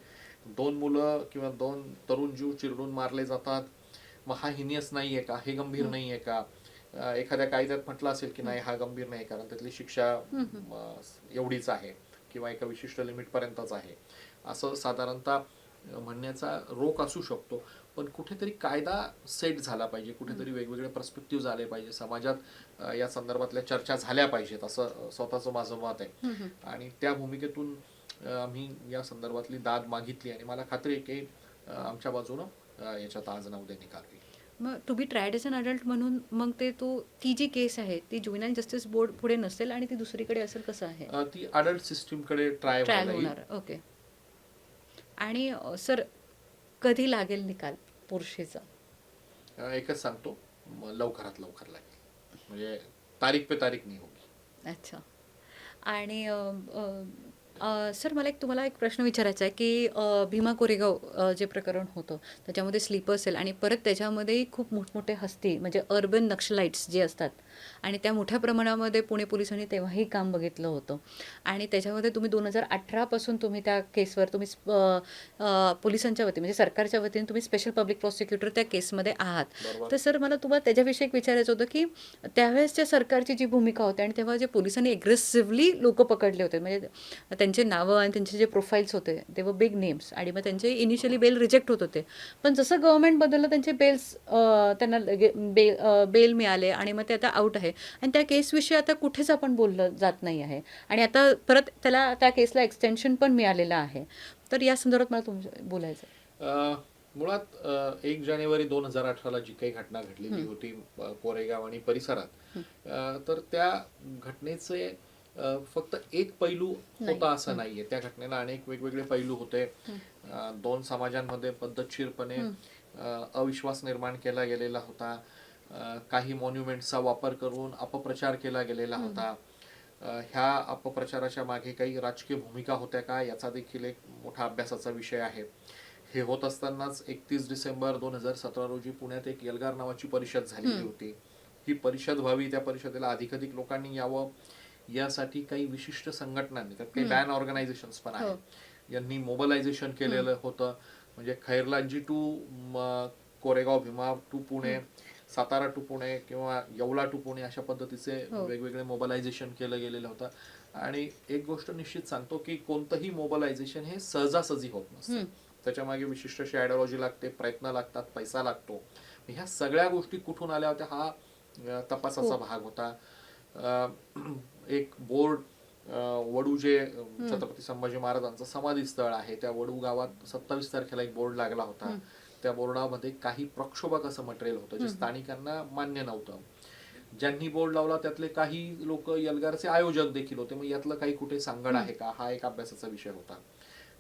2 मुलं किंवा 2 तरुण जीव चिरडून मारले जातात, मग हा हिनियस नाहीये का, हे गंभीर नाहीये का? एखाद्या कायद्यात म्हटलं असेल की नाही हा गंभीर नाही कारण त्यातली शिक्षा एवढीच आहे किंवा एका विशिष्ट लिमिट पर्यंतच आहे असं साधारणतः म्हणण्याचा रोख असू शकतो. पण कुठेतरी कायदा सेट झाला पाहिजे, कुठेतरी वेगवेगळे पर्स्पेक्टिव्ह झाले पाहिजे, समाजात या संदर्भातल्या चर्चा झाल्या पाहिजेत असं स्वतःचं माझं मत आहे आणि त्या भूमिकेतून आम्ही या संदर्भातली दाद मागितली आणि मला खात्री आहे की आमच्या बाजूनं याच्यात आज ना उद्या निकाल होईल. मग to be tried as an adult म्हणून मग ती जी केस आहे ती ज्युव्हेनाईल जस्टिस बोर्ड पुढे नसेल आणि ती दुसरीकडे असेल कसं आहे? ती अडल्ट सिस्टीमकडे ट्रायल होणार. ओके. आणि सर कधी लागेल निकाल पोर्शेचा? एकच सांगतो लवकरात लवकर लागेल म्हणजे तारीख पे तारीख नाही होगी. अच्छा. आणि सर मला तुम्हाला एक प्रश्न विचारायचा आहे की भीमा कोरेगाव जे प्रकरण होतं त्याच्यामध्ये स्लीपर सेल आणि परत त्याच्यामध्येही खूप मोठमोठे हस्ती म्हणजे अर्बन नक्षलाइट्स जे असतात आणि त्या मोठ्या प्रमाणामध्ये पुणे पोलिसांनी तेव्हाही काम बघितलं होतं आणि त्याच्यामध्ये तुम्ही 2018 पासून तुम्ही त्या केसवर तुम्ही पोलिसांच्या वतीने म्हणजे सरकारच्या वतीने तुम्ही स्पेशल पब्लिक प्रॉसिक्युटर त्या केसमध्ये आहात. बरोबर. तर सर मला तुम्हाला त्याच्याविषयी एक विचारायचं होतं की त्यावेळेसच्या सरकारची जी भूमिका होती आणि तेव्हा जे पोलिसांनी एग्रेसिव्हली लोक पकडले होते म्हणजे त्यांचे नावं आणि त्यांचे जे प्रोफाईल्स होते ते वर बिग नेम्स आणि मग त्यांचे इनिशियली बेल रिजेक्ट होत होते. पण जसं गव्हर्नमेंट बदललं त्यांचे त्यांना बेल मिळाले आणि मग ते आता आउट आहे आणि त्या केसविषयी आता कुठेच आपण बोललं जात नाही आहे आणि आता परत त्याला त्या केसला एक्सटेन्शन पण मिळालेलं आहे. तर या संदर्भात मला तुमचं बोलायचं आहे. मुळात 1 जानेवारी 2018ला जी काही घटना घडलेली होती कोरेगाव आणि परिसरात, तर त्या घटनेचे फक्त एक पैलू होता असं नाहीये. त्या घटनेला अनेक वेगवेगळे पैलू होते. दोन समाजांमध्ये पद्धतशीरपणे अविश्वास निर्माण केला गेलेला होता. काही मॉन्युमेंटचा वापर करून अपप्रचार केला गेलेला होता. ह्या अपप्रचाराच्या मागे काही राजकीय भूमिका होत्या का याचा देखील एक मोठा अभ्यासाचा विषय आहे. हे होत असतानाच 31 डिसेंबर 2017 रोजी पुण्यात एक एल्गार नावाची परिषद झालेली होती. ही परिषद व्हावी, त्या परिषदेला अधिकाधिक लोकांनी यावं यासाठी काही विशिष्ट संघटनांनी, त्यात काही बॅन ऑर्गनायझेशन्स पण आहेत, यांनी मोबिलायझेशन केलेलं होतं. म्हणजे Khairlanji to Koregaon Bhima to Pune, Satara to Pune किंवा येवला टू पुणे अशा पद्धतीचे वेगवेगळे मोबिलायझेशन केलं गेलेलं होतं. आणि एक गोष्ट निश्चित सांगतो की कोणतंही मोबिलायझेशन हे सहजासहजी होत नसतं. त्याच्या मागे विशिष्ट अशी आयडिओलॉजी लागते, प्रयत्न लागतात, पैसा लागतो. ह्या सगळ्या गोष्टी कुठून आल्या होत्या हा तपासाचा भाग होता. एक बोर्ड वडू जे छत्रपती संभाजी महाराजांचं समाधी स्थळ आहे त्या वडू गावात 27 तारखेला एक बोर्ड लागला होता. त्या बोर्डामध्ये काही प्रक्षोभक असं मटेरियल होतं जे स्थानिकांना मान्य नव्हतं. ज्यांनी बोर्ड लावला त्यातले काही लोक एल्गारचे आयोजक देखील होते. मग यातलं काही कुठे सांगड आहे का, हा एक अभ्यासाचा विषय होता.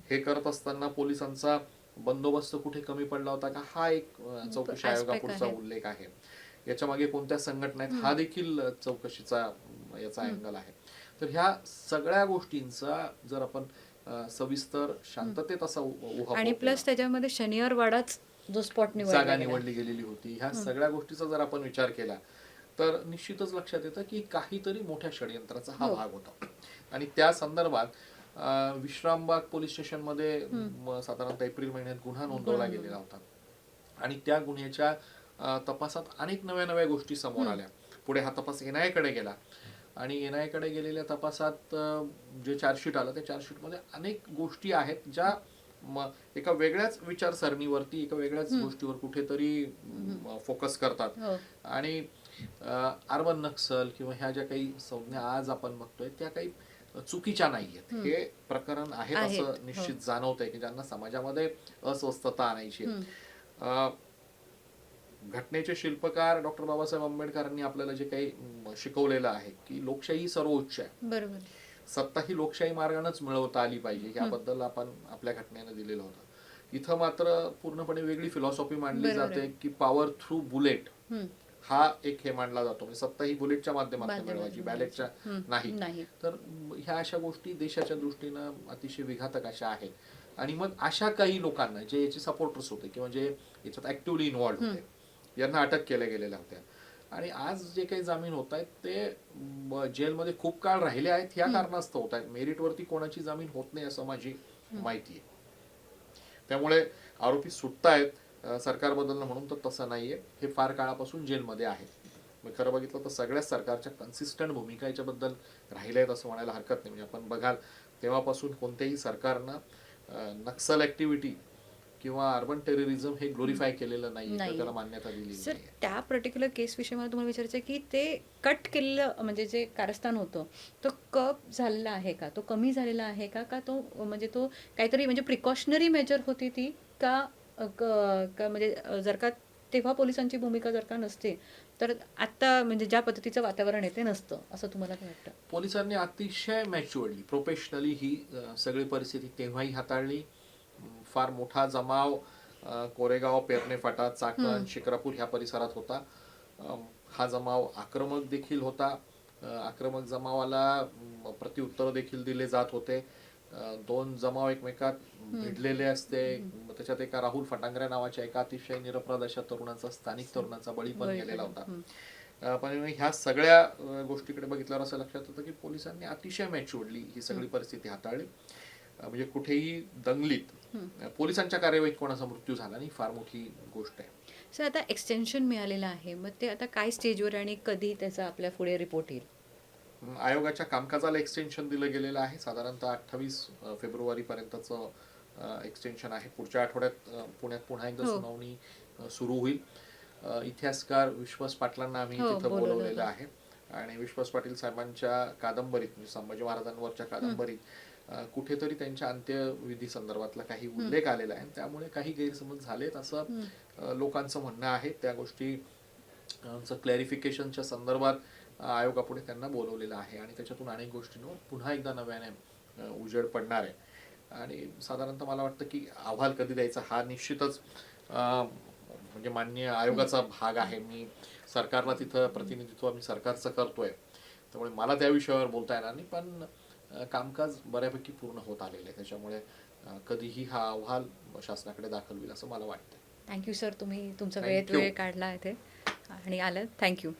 हे करत असताना पोलिसांचा बंदोबस्त कुठे कमी पडला होता का, हा एक चौकशी आयोगापुढचा उल्लेख आहे. याच्या मागे कोणत्या संघटना आहेत हा देखील चौकशीचा याचा अँगल आहे. तर ह्या सगळ्या गोष्टींचा जर आपण सविस्तर शांततेत असा आणि प्लस त्याच्यामध्ये शनिवार वाडाच जो स्पॉट जागा निवडली गेलेली होती, ह्या सगळ्या गोष्टीचा जर आपण विचार केला तर निश्चितच लक्षात येतं की काहीतरी मोठ्या षडयंत्राचा हा भाग होता. आणि त्या संदर्भात विश्रामबाग पोलीस स्टेशनमध्ये साधारणतः एप्रिल महिन्यात गुन्हा नोंदवला गेलेला होता आणि त्या गुन्ह्याच्या तपासात अनेक नव्या नव्या गोष्टी समोर आल्या. पुढे हा तपास एनआयकडे गेला आणि एनआयकडे गेलेल्या तपासात जे चार्जशीट आलं त्या चार्जशीटमध्ये अनेक गोष्टी आहेत ज्या एका वेगळ्याच विचारसरणीवरती, एका वेगळ्याच गोष्टीवर कुठेतरी फोकस करतात. आणि अर्बन नक्सल किंवा ह्या ज्या काही संज्ञा आज आपण बघतोय त्या काही चुकीच्या नाहीयेत. हे प्रकरण आहेत असं निश्चित जाणवतंय की ज्यांना समाजामध्ये अस्वस्थता आणायची. घटनेचे शिल्पकार डॉक्टर बाबासाहेब आंबेडकरांनी आपल्याला जे काही शिकवलेलं आहे की लोकशाही सर्वोच्च आहे, बरोबर, सत्ता ही लोकशाही मार्गानेच मिळवता आली पाहिजे, याबद्दल आपण आपल्या घटनेनं दिलेलं होतं. इथं मात्र पूर्णपणे वेगळी फिलॉसॉफी मांडली जाते की पॉवर थ्रू बुलेट हा एक हे मांडला जातो. म्हणजे सत्ता ही बुलेटच्या माध्यमातून मिळवायची, बॅलेटच्या नाही. तर ह्या अशा गोष्टी देशाच्या दृष्टीनं अतिशय विघातक अशा आहेत. आणि मग अशा काही लोकांना जे याचे सपोर्टर्स होते किंवा जे याच्यात ऍक्टिव्हली इन्व्हॉल्व्ह होते यांना अटक केल्या गेलेल्या होत्या. आणि आज जे काही जामीन होत आहेत ते जेलमध्ये खूप काळ राहिले आहेत ह्या कारणास्तव होत आहेत. मेरिटवरती कोणाची जामीन होत नाही असं माझी माहिती आहे. त्यामुळे आरोपी सुटतायत सरकार बदलणं म्हणून, तर तसं नाहीये. हे फार काळापासून जेलमध्ये आहे. मग खरं बघितलं तर सगळ्याच सरकारच्या कन्सिस्टंट भूमिका याच्याबद्दल राहिल्या आहेत असं म्हणायला हरकत नाही. म्हणजे आपण बघाल तेव्हापासून कोणत्याही सरकारनं नक्सल ऍक्टिव्हिटी किंवा अर्बन टेररिझम हे ग्लोरिफाय केलेलं नाही, त्याला मान्यता दिली सर. त्या पर्टिक्युलर केस विषयी मला तुम्हाला विचारायचं आहे की ते कट केलेलं म्हणजे जे कारस्थान होतं तो कप झालेला आहे का, तो कमी झालेला आहे का, का तो म्हणजे तो काहीतरी म्हणजे प्रिकॉशनरी मेजर होती ती का, म्हणजे जर का तेव्हा पोलिसांची भूमिका जर का नसते तर आता म्हणजे ज्या पद्धतीचं वातावरण आहे ते नसतं असं तुम्हाला काय वाटतं? पोलिसांनी अतिशय मॅच्युअर्डली प्रोफेशनली ही सगळी परिस्थिती तेव्हाही हाताळली. फार मोठा जमाव कोरेगाव, पेरणे फाटा, चाकण, शिक्रापूर ह्या परिसरात होता. हा जमाव आक्रमक देखील होता. आक्रमक जमावाला प्रत्युत्तर देखील दिले जात होते. दोन जमाव एकमेकात भिडलेले असते. त्याच्यात एका राहुल फटांगरे नावाच्या एका अतिशय निरपराध अशा तरुणाचा, स्थानिक तरुणाचा बळी पण गेलेला होता. पण ह्या सगळ्या गोष्टीकडे बघितल्यावर असं लक्षात येतं की पोलिसांनी अतिशय मॅच्युअर्डली ही सगळी परिस्थिती हाताळली. म्हणजे कुठेही दंगलीत पोलिसांच्या कार्यवाहीत कोणाचा मृत्यू झाला नाही, फार मोठी गोष्ट आहे. सर आता एक्सटेन्शन मिळालेलं आहे, मग ते आता काय स्टेजवर आणि कधी त्याचा आपल्या पुढे रिपोर्ट येईल? आयोगाच्या कामकाजाला एक्सटेन्शन दिलं गेलेलं आहे. साधारणतः 28 फेब्रुवारीपर्यंतचं एक्सटेन्शन आहे. पुढच्या आठवड्यात पुण्यात पुन्हा एकदा हो. सुनावणी सुरू होईल. इतिहासकार विश्वास पाटलांना आम्ही हो, तिथं बोलवलं बोलवलेलं होतं. आहे आणि विश्वास पाटील साहेबांच्या कादंबरीत म्हणजे संभाजी महाराजांवरच्या कादंबरीत कुठेतरी त्यांच्या अंत्यविधी संदर्भातला काही उल्लेख आलेला आहे. त्यामुळे काही गैरसमज झालेत असं लोकांचं म्हणणं आहे. त्या गोष्टी क्लॅरिफिकेशनच्या संदर्भात आयोगापुढे त्यांना बोलवलेलं आहे आणि त्याच्यातून अनेक गोष्टींवर पुन्हा एकदा नव्याने उजेड पडणार आहे. आणि साधारणतः मला वाटतं की अहवाल कधी द्यायचा हा निश्चितच म्हणजे माननीय आयोगाचा भाग आहे. मी सरकारला तिथं प्रतिनिधित्व आम्ही सरकारचं करतोय, त्यामुळे मला त्या विषयावर बोलता येणार नाही. पण कामकाज बऱ्यापैकी पूर्ण होत आलेलं आहे, त्याच्यामुळे कधीही हा अहवाल शासनाकडे दाखल होईल असं मला वाटतं. थँक्यू सर, तुम्ही तुमचा Thank वेळेत you. वेळ काढला इथे आणि आलात. थँक्यू.